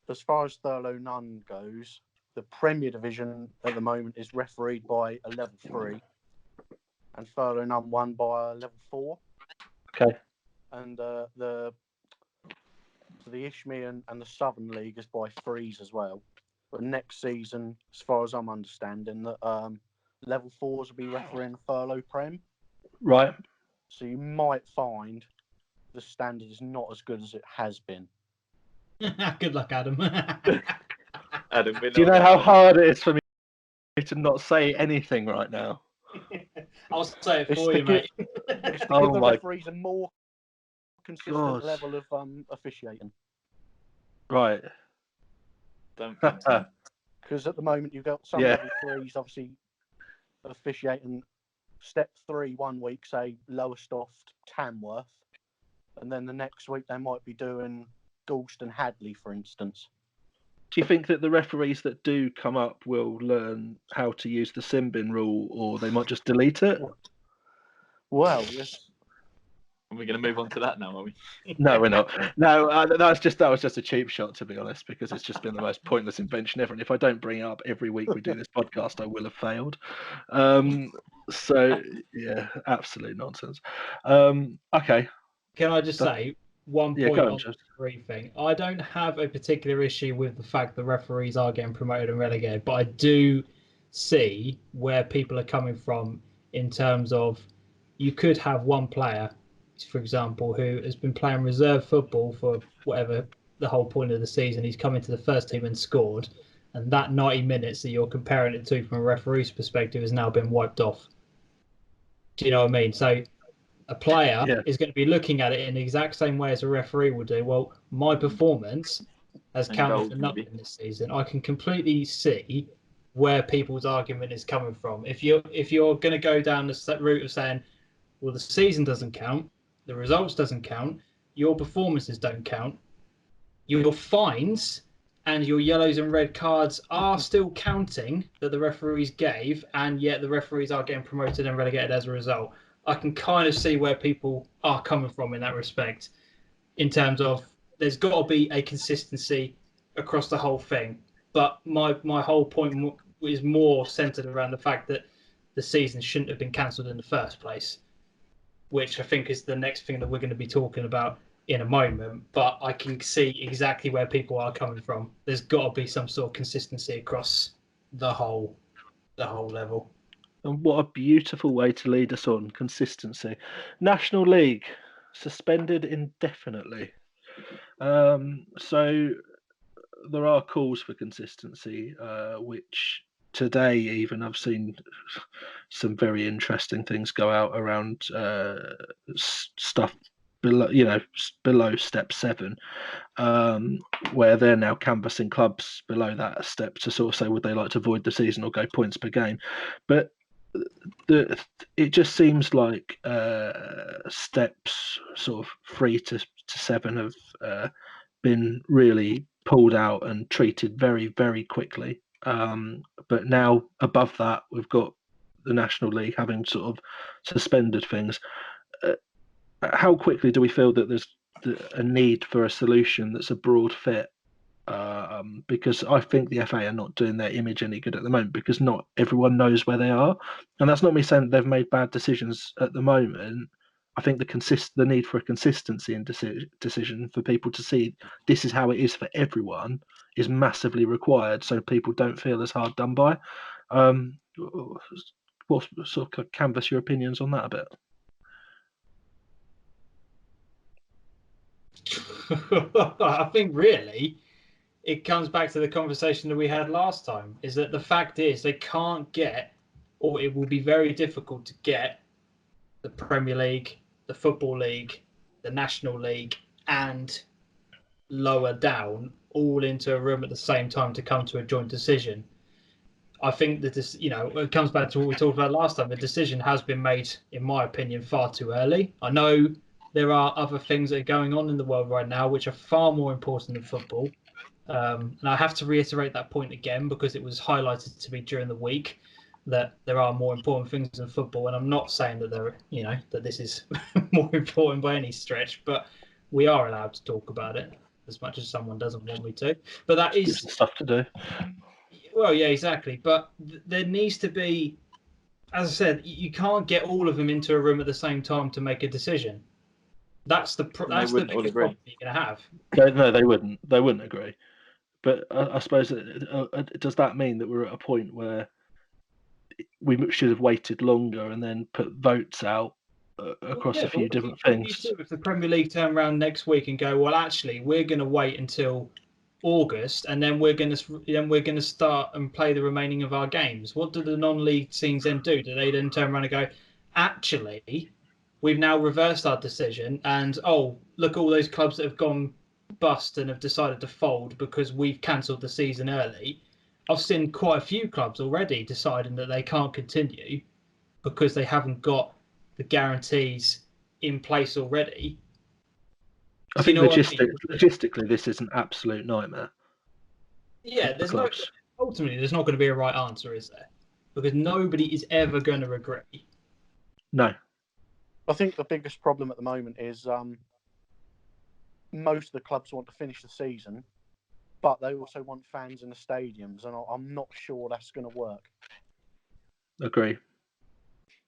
as far as Thurlow Nunn goes, the Premier Division at the moment is refereed by a level 3, and furlough none 1 by a level 4. Okay. And the Ishmi and the Southern League is by 3s as well. But next season, as far as I'm understanding, that level 4s will be refereeing furlough Prem. Right. So you might find the standard is not as good as it has been. Good luck, Adam. Adam, Do you know how hard it is for me to not say anything right now? I'll say it It's for to you, give- mate. It's to Oh give the my referees a more consistent God. level of officiating. Right. Don't think so. Because at the moment you've got some Yeah. level 3s obviously officiating step 3 one week, say Lowestoft, Tamworth, and then the next week they might be doing Galston, Hadley, for instance. Do you think that the referees that do come up will learn how to use the sin bin rule, or they might just delete it? Well, yes. Are we going to move on to that now, are we? No, we're not. No, that was just a cheap shot, to be honest, because it's just been the most pointless invention ever. And if I don't bring it up every week we do this podcast, I will have failed. So yeah, absolute nonsense. Okay. Can I just say one Yeah, point go on on, the Jeff. referee thing? I don't have a particular issue with the fact that referees are getting promoted and relegated, but I do see where people are coming from in terms of you could have one player, for example, who has been playing reserve football for whatever the whole point of the season. He's come into the first team and scored, and that 90 minutes that you're comparing it to from a referee's perspective has now been wiped off. Do you know what I mean? So a player is going to be looking at it in the exact same way as a referee will do. Well, my performance has And counted goals, for maybe. nothing this season. I can completely see where people's argument is coming from. If you're going to go down the route of saying, well, the season doesn't count, the results doesn't count, your performances don't count, your fines and your yellows and red cards are still counting that the referees gave, and yet the referees are getting promoted and relegated as a result. I can kind of see where people are coming from in that respect, in terms of there's got to be a consistency across the whole thing. But my whole point is more centered around the fact that the season shouldn't have been cancelled in the first place, which I think is the next thing that we're going to be talking about in a moment. But I can see exactly where people are coming from. There's got to be some sort of consistency across the whole level. And what a beautiful way to lead us on. Consistency. National League suspended indefinitely. So there are calls for consistency, which today even I've seen some very interesting things go out around stuff below step 7, where they're now canvassing clubs below that step to sort of say would they like to void the season or go points per game. But it just seems like steps sort of 3 to 7 have been really pulled out and treated very, very quickly. But now above that, we've got the National League having sort of suspended things. How quickly do we feel that there's a need for a solution that's a broad fit? Because I think the FA are not doing their image any good at the moment, because not everyone knows where they are. And that's not me saying they've made bad decisions at the moment. I think the need for a consistency in decision for people to see this is how it is for everyone is massively required, so people don't feel as hard done by. What sort of canvass your opinions on that a bit? I think really it comes back to the conversation that we had last time, is that the fact is they can't get, or it will be very difficult to get, the Premier League, the Football League, the National League, and lower down all into a room at the same time to come to a joint decision. I think that this, it comes back to what we talked about last time. The decision has been made, in my opinion, far too early. I know there are other things that are going on in the world right now which are far more important than football. And I have to reiterate that point again because it was highlighted to me during the week that there are more important things than football. And I'm not saying that that this is more important by any stretch, but we are allowed to talk about it as much as someone doesn't want me to. But that Gives is us stuff to do. Well, yeah, exactly. But there needs to be, as I said, you can't get all of them into a room at the same time to make a decision. That's the wouldn't all biggest agree. problem you're going to have. No, they wouldn't. They wouldn't agree. But I suppose does that mean that we're at a point where we should have waited longer and then put votes out across a few different things? If the Premier League turn around next week and go, well, actually, we're going to wait until August, and then we're going to start and play the remaining of our games. What do the non-league teams then do? Do they then turn around and go, actually, we've now reversed our decision, and oh, look, all those clubs that have gone bust and have decided to fold because we've cancelled the season early. I've seen quite a few clubs already deciding that they can't continue because they haven't got the guarantees in place already. I think logistically, this is an absolute nightmare. Yeah, ultimately there's not going to be a right answer, is there? Because nobody is ever going to agree. No. I think the biggest problem at the moment is most of the clubs want to finish the season, but they also want fans in the stadiums, and I'm not sure that's going to work. Agree.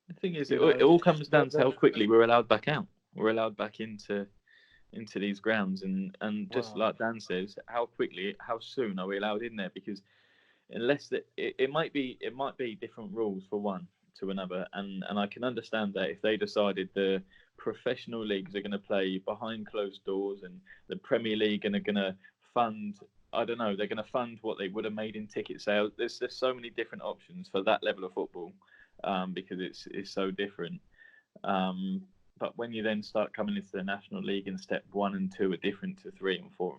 The thing is, it all comes down to how quickly we're allowed back out. We're allowed back into these grounds, and just like Dan says, how soon are we allowed in there? Because unless it might be different rules for one to another, and I can understand that if they decided the professional leagues are going to play behind closed doors and the Premier League are going to fund, I don't know, they're going to fund what they would have made in ticket sales. There's so many different options for that level of football, because it's so different. But when you then start coming into the National League and step 1 and 2 are different to 3 and 4,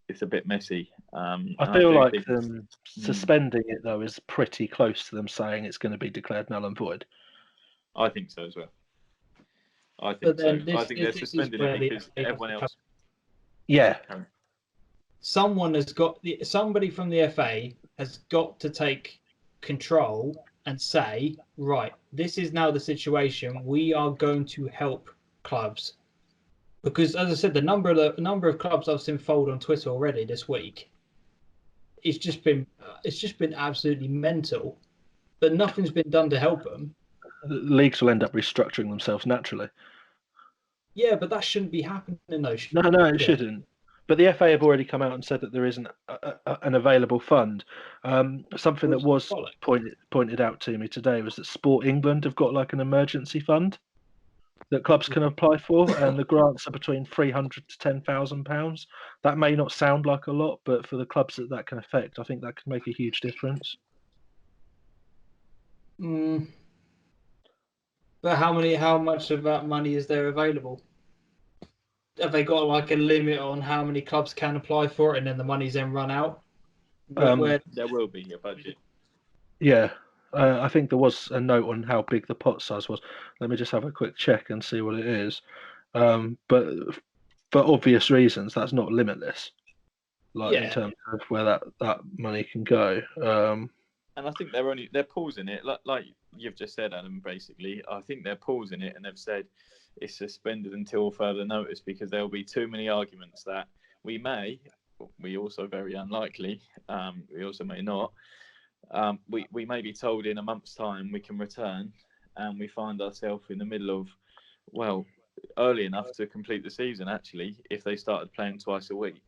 it's a bit messy. I feel like them suspending it though is pretty close to them saying it's going to be declared null and void. I think so as well. I think they're suspending it because everyone else. Yeah. Somebody from the FA has got to take control and say, right, this is now the situation. We are going to help clubs, because, as I said, the number of clubs I've seen fold on Twitter already this week, it's just been absolutely mental. But nothing's been done to help them. The leagues will end up restructuring themselves naturally. Yeah, but that shouldn't be happening, though. No, it shouldn't. But the FA have already come out and said that there isn't an available fund. Something that was pointed out to me today was that Sport England have got like an emergency fund that clubs can apply for, and the grants are between £300 to £10,000. That may not sound like a lot, but for the clubs that can affect, I think that can make a huge difference. But how much of that money is there available? Have they got like a limit on how many clubs can apply for it, and then the money's then run out? There will be a budget. Yeah, I think there was a note on how big the pot size was. Let me just have a quick check and see what it is. But for obvious reasons, that's not limitless. In terms of where that money can go. And I think they're pausing it, like you've just said, Adam. Basically, I think they're pausing it, and they've said it's suspended until further notice, because there will be too many arguments that we also very unlikely, we also may not. We may be told in a month's time we can return, and we find ourselves in the middle of, early enough to complete the season. Actually, if they started playing twice a week.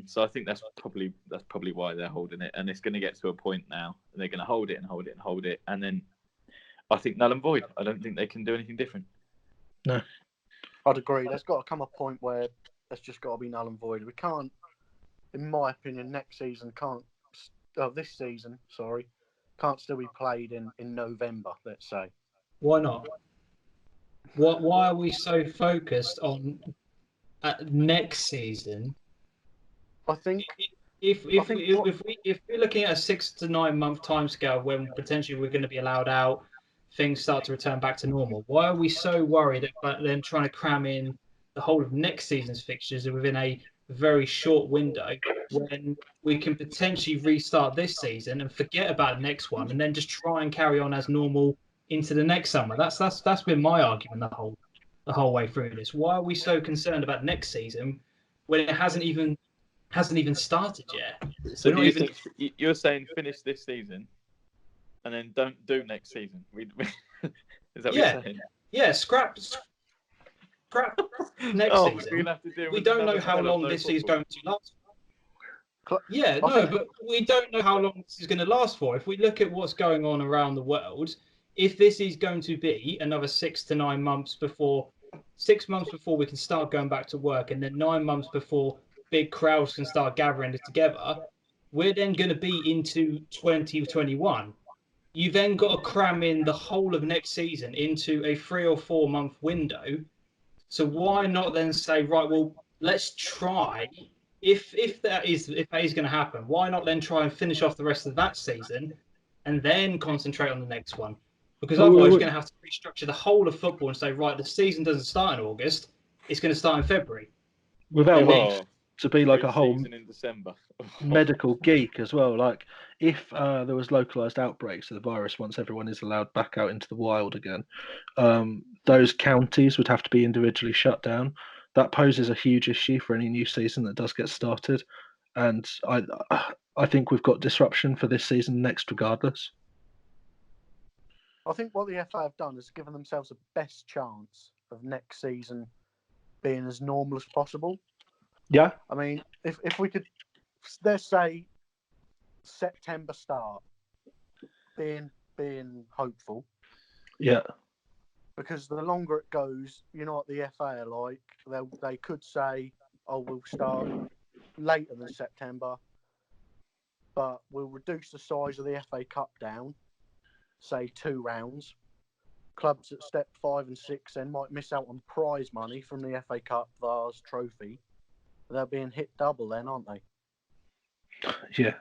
So I think that's probably why they're holding it, and it's going to get to a point now. They're going to hold it and hold it and hold it, and then I think null and void. I don't think they can do anything different. No, I'd agree. There's got to come a point where it's just got to be null and void. We can't, in my opinion, this season can't still be played in November. Let's say. Why not? Why are we so focused on next season? I think if we're looking at a 6 to 9 month timescale when potentially we're going to be allowed out, things start to return back to normal. Why are we so worried about then trying to cram in the whole of next season's fixtures within a very short window, when we can potentially restart this season and forget about the next one, and then just try and carry on as normal into the next summer? That's been my argument the whole way through this. Why are we so concerned about next season when it hasn't even hasn't even started yet. So We're do not you even. think you're saying finish this season, and then don't do next season? Is that what Yeah. you're saying? Yeah, scrap next Oh, season. we're gonna have to deal We with don't know another how spell of long no this is football. going to last. Cl- Yeah, I no, think- but we don't know how long this is going to last for. If we look at what's going on around the world, if this is going to be another 6 to 9 months before, 6 months before we can start going back to work, and then 9 months before big crowds can start gathering together, we're then going to be into 2021. You then got to cram in the whole of next season into a 3 or 4 month window. So why not then say, right, well, let's try. If that is going to happen, why not then try and finish off the rest of that season, and then concentrate on the next one? Because otherwise, you're going to have to restructure the whole of football and say, right, the season doesn't start in August; it's going to start in February. Without Well, wanting to be like a whole season in December. medical geek as well. Like if there was localized outbreaks of the virus once everyone is allowed back out into the wild again, those counties would have to be individually shut down. That poses a huge issue for any new season that does get started, and I think we've got disruption for this season next regardless. I think what the FA have done is given themselves the best chance of next season being as normal as possible. Yeah, I mean, if we could, let's say, September start, being hopeful, yeah, because the longer it goes, you know what the FA are like. They could say, "Oh, we'll start later than September, but we'll reduce the size of the FA Cup down, say 2 rounds." Clubs at step 5 and 6 then might miss out on prize money from the FA Cup, Vase, Trophy. They're being hit double then, aren't they? yeah.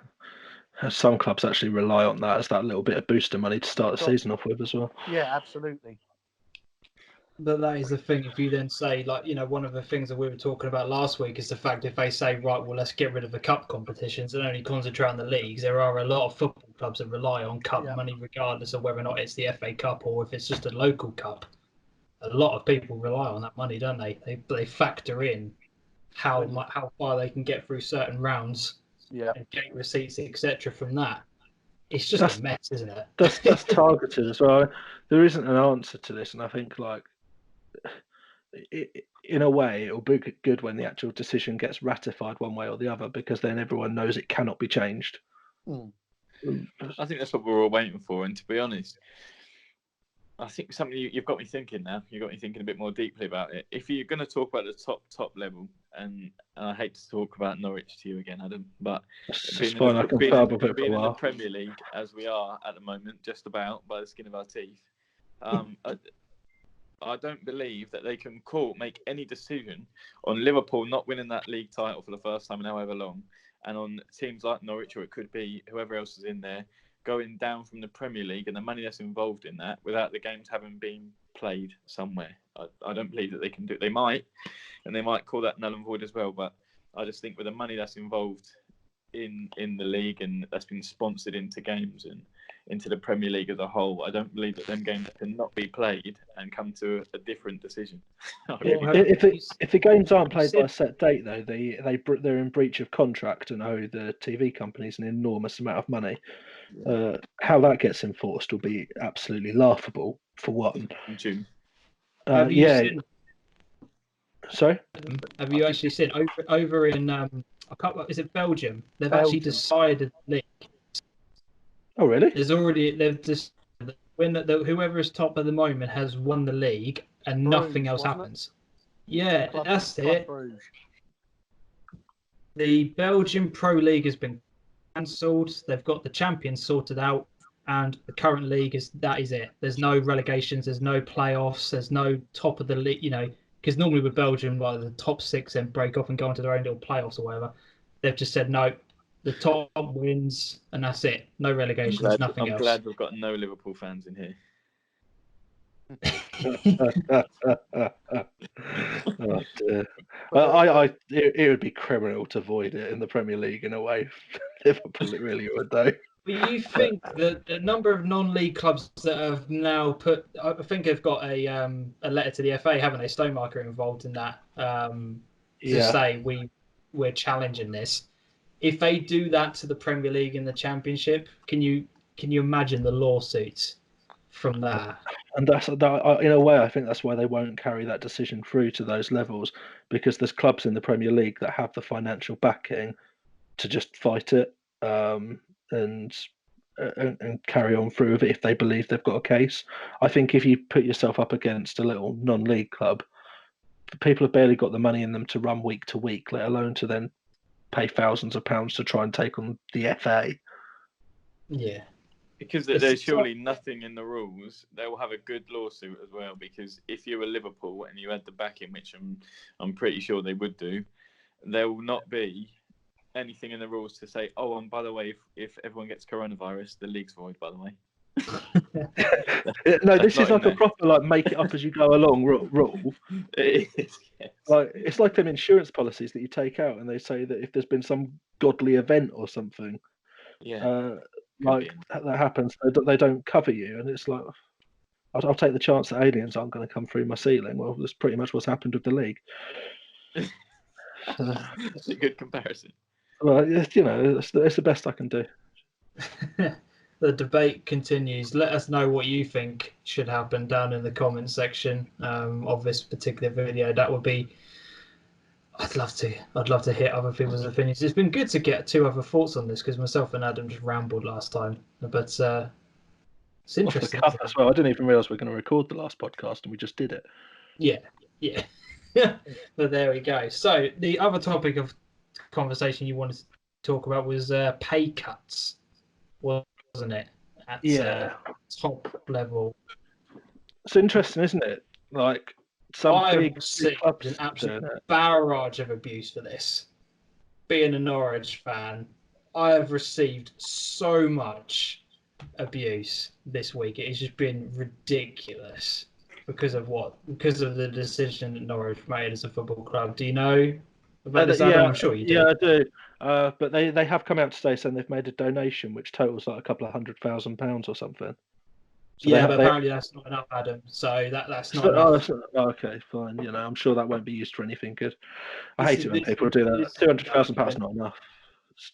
Some clubs actually rely on that as that little bit of booster money to start the season off with as well. Yeah, absolutely. But that is the thing. If you then say, like, you know, one of the things that we were talking about last week is the fact if they say, right, well, let's get rid of the cup competitions and only concentrate on the leagues, there are a lot of football clubs that rely on cup money, regardless of whether or not it's the FA Cup or if it's just a local cup. A lot of people rely on that money, don't they? They factor in how far they can get through certain rounds, and gate receipts, etc. from that. It's just a mess, isn't it? That's targeted as well. There isn't an answer to this, and I think like in a way it'll be good when the actual decision gets ratified one way or the other, because then everyone knows it cannot be changed. I think that's what we're all waiting for. And to be honest, I think something you've got me thinking now. You've got me thinking a bit more deeply about it. If you're going to talk about the top level, and I hate to talk about Norwich to you again, Adam, but It's fine. I can put up with it for a in the while. Premier League as we are at the moment, just about by the skin of our teeth, I don't believe that they can make any decision on Liverpool not winning that league title for the first time in however long, and on teams like Norwich, or it could be whoever else is in there, going down from the Premier League and the money that's involved in that without the games having been played somewhere. I don't believe that they can do it. They might, and they might call that null and void as well, but I just think with the money that's involved in the league and that's been sponsored into games and into the Premier League as a whole, I don't believe that them games cannot be played and come to a different decision. If the games aren't played by a set date, though, they're in breach of contract and owe the TV companies an enormous amount of money. How that gets enforced will be absolutely laughable, for one. June. Sorry? Have you actually seen over in is it Belgium? They've actually decided the league. Oh, really? They've just whoever is top at the moment has won the league, and nothing else happens. Yeah, that's it. The Belgian Pro League has been cancelled. They've got the champions sorted out, and the current league is it. There's no relegations. There's no playoffs. There's no top of the league. You know, because normally with Belgium, like the top 6 then break off and go into their own little playoffs or whatever. They've just said no. The top wins, and that's it. No relegations, nothing else. I'm glad we've got no Liverpool fans in here. Oh, dear. It would be criminal to void it in the Premier League in a way. Liverpool, it really would, though. But you think that the number of non-league clubs that have now I think they've got a letter to the FA, haven't they? Stonemarker involved in that to say we're challenging this. If they do that to the Premier League and the Championship, can you imagine the lawsuits from that? And that's that, in a way, I think that's why they won't carry that decision through to those levels, because there's clubs in the Premier League that have the financial backing to just fight it and carry on through with it if they believe they've got a case. I think if you put yourself up against a little non-league club, people have barely got the money in them to run week to week, let alone to then pay thousands of pounds to try and take on the FA. Yeah. Because there's surely nothing in the rules. They will have a good lawsuit as well. Because if you were Liverpool and you had the backing, which I'm pretty sure they would do, there will not be anything in the rules to say, oh, and by the way, if everyone gets coronavirus, the league's void. By the way. No, this is like a proper like make it up as you go along rule. It is, yes. Like it's like them insurance policies that you take out, and they say that if there's been some godly event or something, like that happens, they don't cover you, and it's like I'll take the chance that aliens aren't going to come through my ceiling. Well, that's pretty much what's happened with the league. That's a good comparison. Well, you know, it's the best I can do. The debate continues. Let us know what you think should happen down in the comments section of this particular video. That would be. I'd love to hear other people's opinions. It's been good to get two other thoughts on this because myself and Adam just rambled last time. But it's interesting. Off the cuff as well. I didn't even realise we were going to record the last podcast, and we just did it. Yeah. But there we go. So the other topic of conversation you wanted to talk about was pay cuts, wasn't it? At top level. It's interesting, isn't it? Like some big clubs, an absolute barrage of abuse for this. Being a Norwich fan, I have received so much abuse this week. It has just been ridiculous because of what? Because of the decision that Norwich made as a football club. Do you know about this? Yeah, I'm sure you do. Yeah, I do. But they have come out today saying they've made a donation which totals like a couple of £100,000 or something. So but apparently that's not enough, Adam. So that's not enough. Okay, fine. You know, I'm sure that won't be used for anything good. I hate it when people do that. £200,000 is not enough.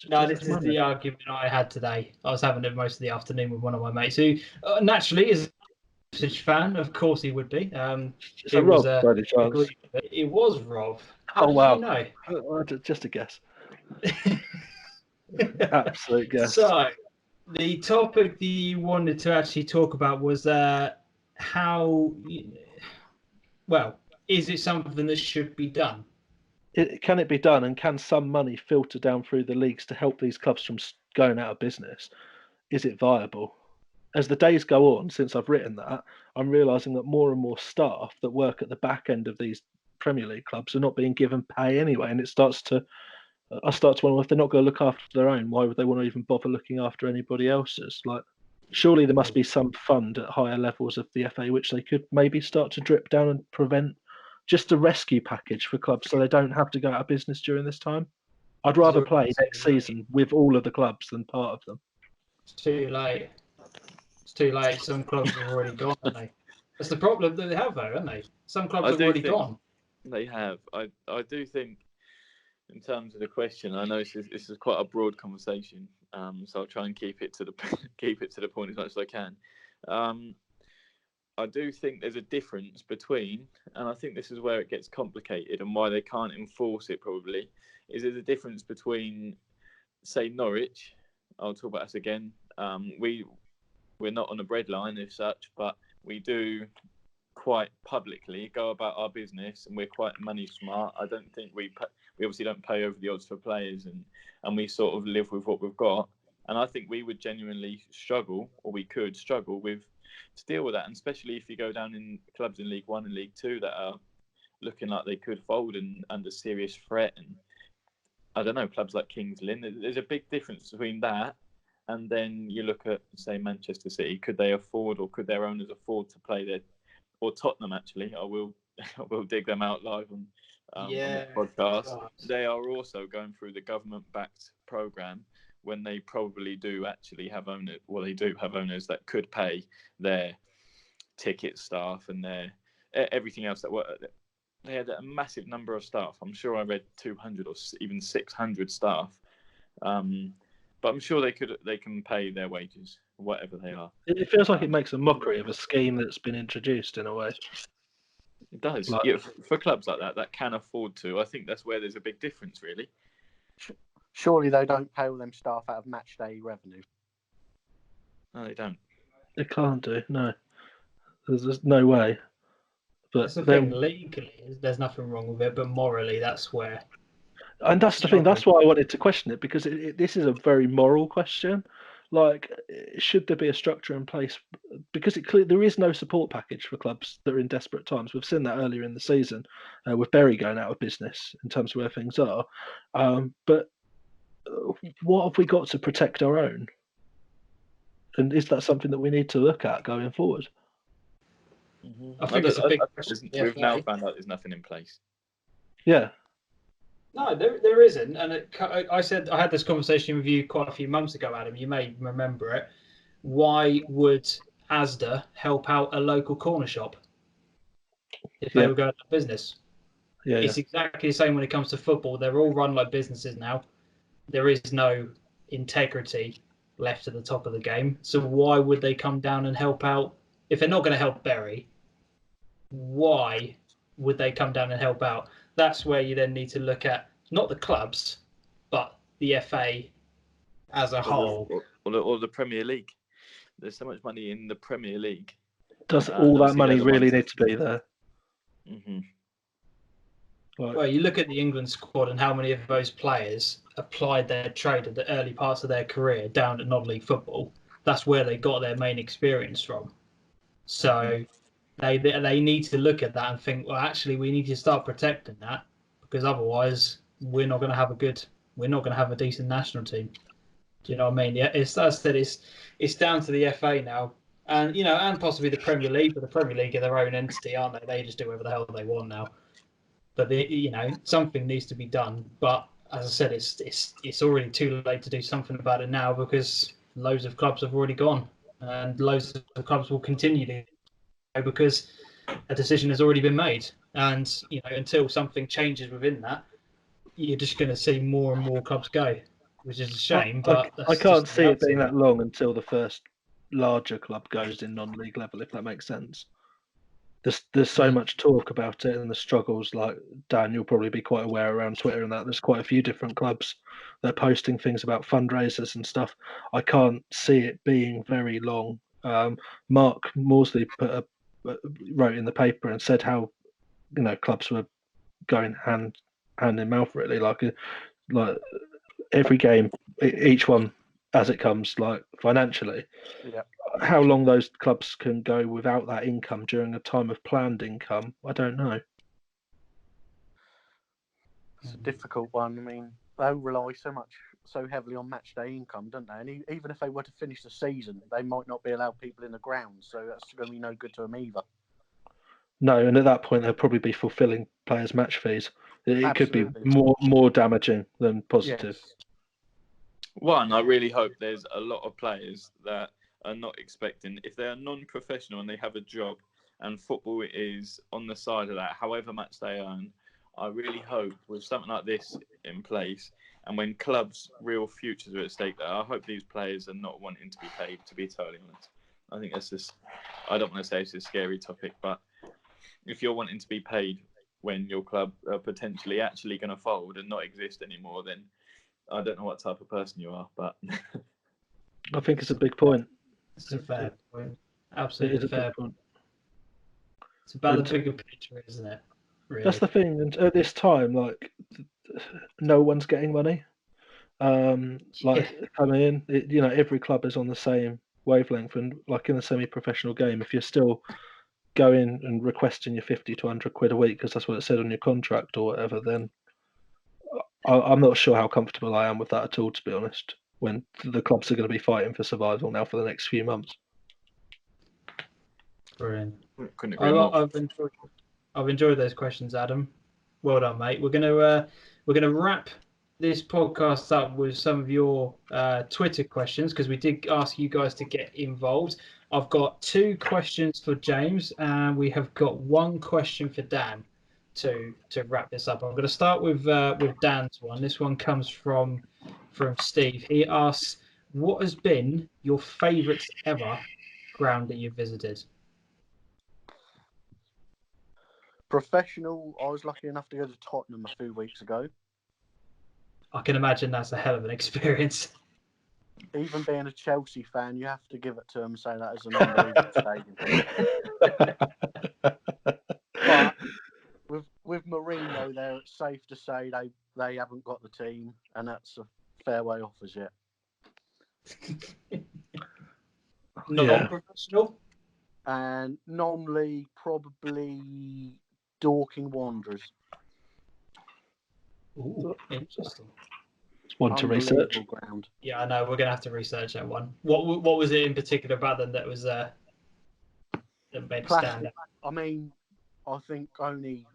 No, this is the argument I had today. I was having it most of the afternoon with one of my mates who naturally is a fan. Of course he would be. It was Rob. It was Rob. Oh, wow. You know? Just a guess. Absolute guess. So, the topic that you wanted to actually talk about was how, is it something that should be done? Can it be done, and can some money filter down through the leagues to help these clubs from going out of business? Is it viable? As the days go on, since I've written that, I'm realising that more and more staff that work at the back end of these Premier League clubs are not being given pay anyway, and I start to wonder if they're not going to look after their own, why would they want to even bother looking after anybody else's? Like, surely there must be some fund at higher levels of the FA which they could maybe start to drip down and prevent just a rescue package for clubs so they don't have to go out of business during this time. I'd rather play next season with all of the clubs than part of them. It's too late. It's too late. Some clubs have already gone, haven't they? That's the problem that they have, though, haven't they? Some clubs have already gone. They have. I do think, in terms of the question, I know this is quite a broad conversation, so I'll try and keep it to the point as much as I can. I do think there's a difference between, and I think this is where it gets complicated and why they can't enforce it probably, is there's a difference between, say, Norwich. I'll talk about us again. We're not on a breadline as such, but we do quite publicly go about our business, and we're quite money smart. I don't think we obviously don't pay over the odds for players, and we sort of live with what we've got. And I think we would genuinely struggle, or we could struggle to deal with that, and especially if you go down in clubs in League One and League Two that are looking like they could fold and under serious threat. And I don't know, clubs like Kings Lynn, there's a big difference between that and then you look at, say, Manchester City. Could they afford, or could their owners afford to play there? Or Tottenham, actually. I will dig them out live on the podcast. God. They are also going through the government-backed programme when they probably do actually have owners. Well, they do have owners that could pay their ticket staff and their everything else that work. they had a massive number of staff. I'm sure I read 200 or even 600 staff. But I'm sure they can pay their wages, whatever they are. It feels like it makes a mockery of a scheme that's been introduced in a way. It does. Like- Yeah, for clubs like that can afford to. I think that's where there's a big difference, really. Surely they don't pay all them staff out of match day revenue. No, they don't. They can't do, no. There's no way. But That's the then, thing. Legally, there's nothing wrong with it, but morally, that's where. and that's the thing. That's why I wanted to question it, because this is a very moral question. Like, should there be a structure in place? Because there is no support package for clubs that are in desperate times. We've seen that earlier in the season with Bury going out of business in terms of where things are. But what have we got to protect our own? And is that something that we need to look at going forward? I think it's a big I- question. We've now found out there's nothing in place. Yeah. No, there isn't. And I said I had this conversation with you quite a few months ago, Adam. You may remember it. Why would Asda help out a local corner shop if they were going out of business? Yeah. It's exactly the same when it comes to football. They're all run like businesses now. There is no integrity left at the top of the game. So why would they come down and help out? If they're not going to help Bury, why would they come down and help out? That's where you then need to look at not the clubs, but the FA as a whole. Or the Premier League. There's so much money in the Premier League. Does all that obviously money they're the really ones- need to be there? Mm-hmm. Like, Well, you look at the England squad and how many of those players applied their trade at the early parts of their career down at non-league football. That's where they got their main experience from. So they need to look at that and think, well, actually, we need to start protecting that, because otherwise we're not going to have a decent national team. Do you know what I mean? Yeah, as I said, it's down to the FA now, and and possibly the Premier League, but the Premier League are their own entity, aren't they? They just do whatever the hell they want now. But something needs to be done. But as I said, it's already too late to do something about it now, because loads of clubs have already gone, and loads of clubs will continue to go because a decision has already been made. And until something changes within that, you're just going to see more and more clubs go, which is a shame. But I can't see it being that long until the first larger club goes in non-league level, if that makes sense. There's so much talk about it and the struggles. Like, Dan, you'll probably be quite aware around Twitter and that there's quite a few different clubs that are posting things about fundraisers and stuff. I can't see it being very long. Mark Morsley wrote in the paper and said how clubs were going hand in mouth, really, like every game, each one as it comes, like financially. Yeah. How long those clubs can go without that income during a time of planned income, I don't know. It's a difficult one. I mean, they rely so heavily on match day income, don't they? And even if they were to finish the season, they might not be allowed people in the ground, so that's going to be no good to them either. No, and at that point they'll probably be fulfilling players' match fees. It could be Absolutely. more damaging than positive. Yes. One, I really hope there's a lot of players that are not expecting, if they are non-professional and they have a job and football is on the side of that, however much they earn, I really hope with something like this in place, and when clubs' real futures are at stake there, I hope these players are not wanting to be paid, to be totally honest. I think that's just, I don't want to say it's a scary topic, but if you're wanting to be paid when your club are potentially actually going to fold and not exist anymore, then I don't know what type of person you are, but I think it's a big point. It's a fair point. It Absolutely is a fair big point. It's about the bigger picture, isn't it? Really. That's the thing. And at this time, like, no one's getting money. Coming in, every club is on the same wavelength, and like in a semi-professional game, if you're still going and requesting your 50 to 100 quid a week because that's what it said on your contract or whatever, then I'm not sure how comfortable I am with that at all, to be honest, when the clubs are going to be fighting for survival now for the next few months. Brilliant. couldn't agree more. I've enjoyed those questions, Adam. Well done, mate. We're gonna wrap this podcast up with some of your Twitter questions, because we did ask you guys to get involved. I've got 2 questions for James, and we have got 1 question for Dan. to wrap this up. I'm going to start with Dan's one. This one comes from Steve. He asks, "What has been your favourite ever ground that you've visited?" Professional, I was lucky enough to go to Tottenham a few weeks ago. I can imagine that's a hell of an experience. Even being a Chelsea fan, you have to give it to them and say that is an unbelievable stadium. But with Mourinho there, it's safe to say they haven't got the team, and that's a fair way off as yet. Non-professional? And non-league, probably Dorking Wanderers. Ooh, interesting. It's one to research. Ground. Yeah, I know. We're gonna have to research that one. What was it in particular about them that was that made it stand out? I mean, I think only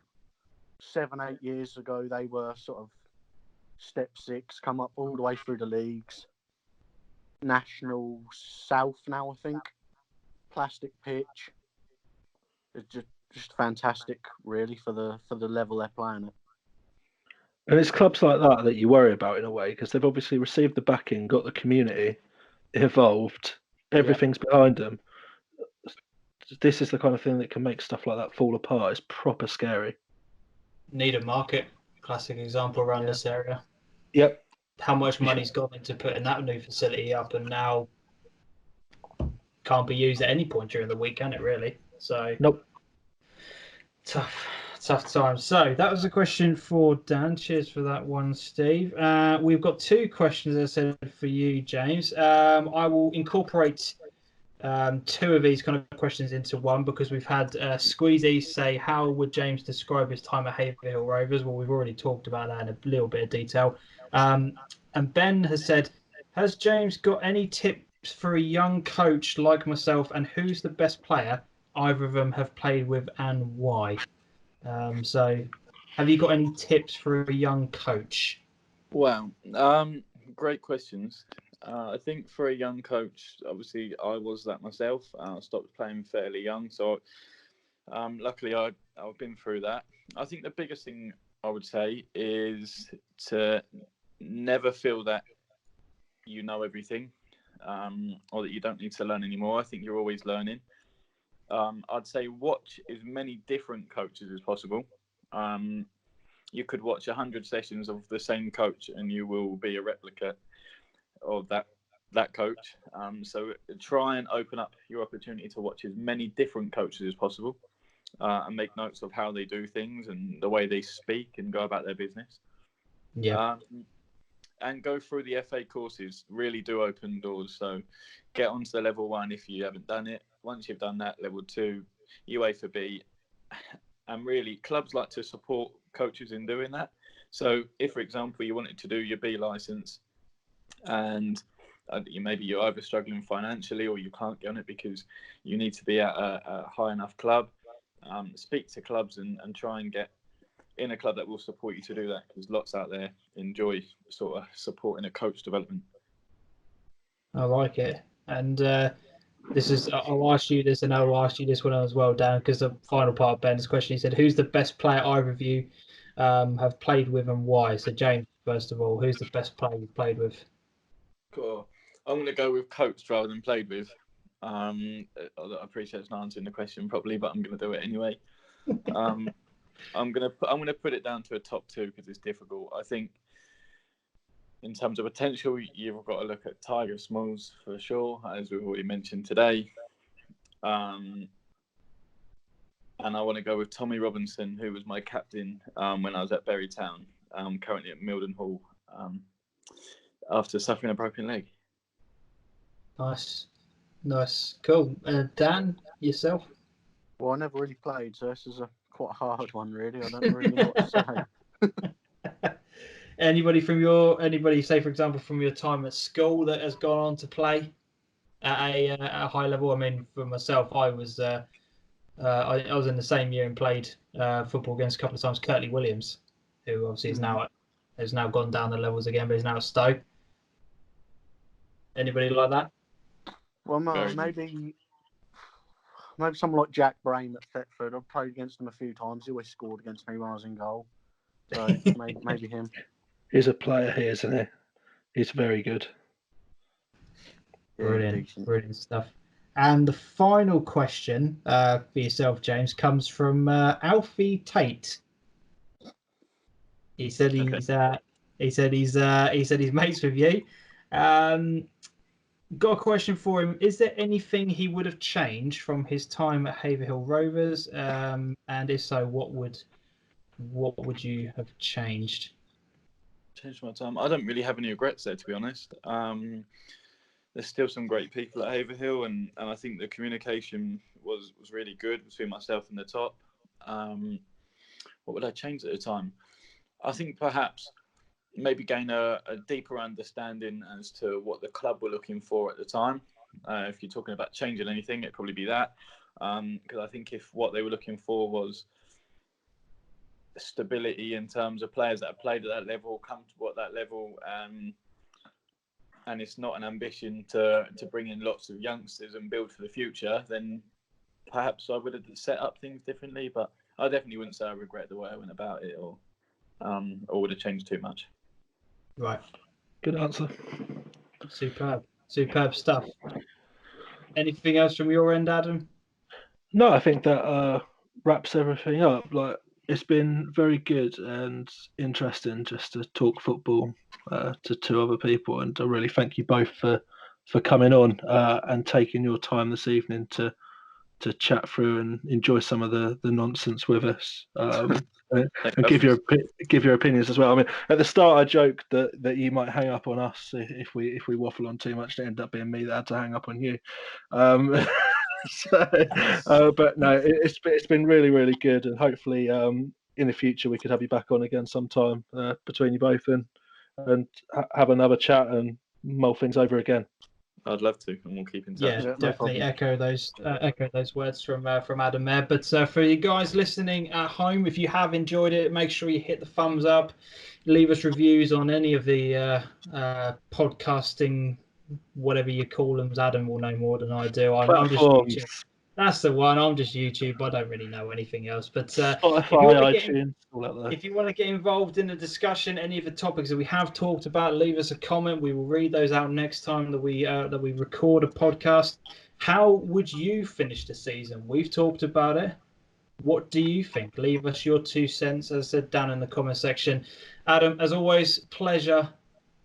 7-8 years ago they were sort of step 6, come up all the way through the leagues. National South now, I think. Plastic pitch. It's just fantastic, really, for the level they're playing at. And it's clubs like that you worry about in a way, because they've obviously received the backing, got the community, evolved, everything's behind them. This is the kind of thing that can make stuff like that fall apart. It's proper scary. Needham Market, classic example around this area. Yep. How much money's gone into putting that new facility up, and now can't be used at any point during the week, can it really? So nope. Tough times. So that was a question for Dan. Cheers for that one, Steve. We've got 2 questions, as I said, for you, James. I will incorporate 2 of these kind of questions into one, because we've had Squeezy say, "How would James describe his time at Haverhill Rovers?" Well, we've already talked about that in a little bit of detail. And Ben has said, "Has James got any tips for a young coach like myself, and who's the best player either of them have played with and why?" So, have you got any tips for a young coach? Wow, great questions. I think for a young coach, obviously I was that myself. I stopped playing fairly young, so luckily I've been through that. I think the biggest thing I would say is to never feel that you know everything, or that you don't need to learn anymore. I think you're always learning. I'd say watch as many different coaches as possible. You could watch 100 sessions of the same coach and you will be a replica of that coach. So try and open up your opportunity to watch as many different coaches as possible, and make notes of how they do things and the way they speak and go about their business. Yeah. And go through the FA courses. Really do open doors. So get onto the level 1 if you haven't done it. Once you've done that, level 2, UEFA B. And really, clubs like to support coaches in doing that. So if, for example, you wanted to do your B license and maybe you're either struggling financially or you can't get on it because you need to be at a high enough club, speak to clubs and try and get in a club that will support you to do that, because lots out there enjoy sort of supporting a coach development. I like it. And I'll ask you this, and I'll ask you this one as well, Dan, because the final part of Ben's question, he said, "Who's the best player either of you have played with and why?" So James, first of all, who's the best player you've played with? Cool. I'm going to go with coached rather than played with. I appreciate it's not answering the question properly, but I'm going to do it anyway. I'm going to put it down to a top 2 because it's difficult. I think in terms of potential, you've got to look at Tiger Smalls for sure, as we've already mentioned today. And I want to go with Tommy Robinson, who was my captain when I was at Bury Town, currently at Mildenhall, after suffering a broken leg. Nice. Cool. Dan, yourself? Well, I never really played, so this is a quite hard one, really. I don't really know what to say. Anybody, say for example, from your time at school that has gone on to play at a high level? I mean, for myself, I was in the same year and played football against a couple of times Curtly Williams, who obviously has now gone down the levels again, but is now at Stoke. Anybody like that? Well, maybe Maybe someone like Jack Brame at Thetford. I've played against him a few times. He always scored against me when I was in goal. So maybe him. He's a player here, isn't he? He's very good. Yeah, Brilliant, decent. brilliant stuff. And the final question for yourself, James, comes from Alfie Tate. He said he's mates with you. Got a question for him. Is there anything he would have changed from his time at Haverhill Rovers? And if so, what would you have changed? Changed my time. I don't really have any regrets there, to be honest. There's still some great people at Haverhill, and I think the communication was really good between myself and the top. What would I change at the time? I think perhaps maybe gain a deeper understanding as to what the club were looking for at the time. If you're talking about changing anything, it'd probably be that. Because I think if what they were looking for was stability in terms of players that have played at that level, comfortable at that level, and it's not an ambition to bring in lots of youngsters and build for the future, then perhaps I would have set up things differently. But I definitely wouldn't say I regret the way I went about it or would have changed too much. Right. Good answer. Superb stuff. Anything else from your end, Adam? No, I think that wraps everything up. Like, it's been very good and interesting just to talk football to two other people, and I really thank you both for coming on and taking your time this evening to chat through and enjoy some of the nonsense with us. And give your opinions as well. I mean, at the start, I joked that you might hang up on us if we waffle on too much. It ended up being me that had to hang up on you. But no, it's been really, really good, and hopefully in the future we could have you back on again sometime between you both and have another chat and mull things over again. I'd love to, and we'll keep in touch. Yeah, definitely echo those words from Adam there. But for you guys listening at home, if you have enjoyed it, make sure you hit the thumbs up, leave us reviews on any of the podcasting, whatever you call them. Adam will know more than I do. I'm just YouTube. That's the one. I'm just YouTube. I don't really know anything else. But Spotify, iTunes, all out there. If you want to get involved in the discussion, any of the topics that we have talked about, leave us a comment. We will read those out next time that we record a podcast. How would you finish the season? We've talked about it. What do you think? Leave us your 2 cents, as I said, down in the comment section. Adam, as always, pleasure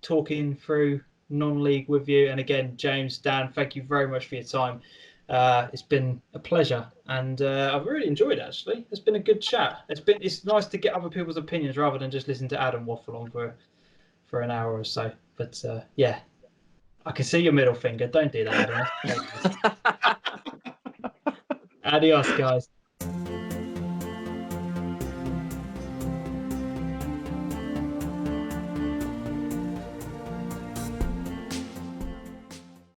talking through non-league with you. And again, James, Dan, thank you very much for your time. It's been a pleasure, and I've really enjoyed it. Actually, it's been a good chat. It's nice to get other people's opinions rather than just listen to Adam waffle on for an hour or so. But yeah, I can see your middle finger. Don't do that, Adam. Adios, guys.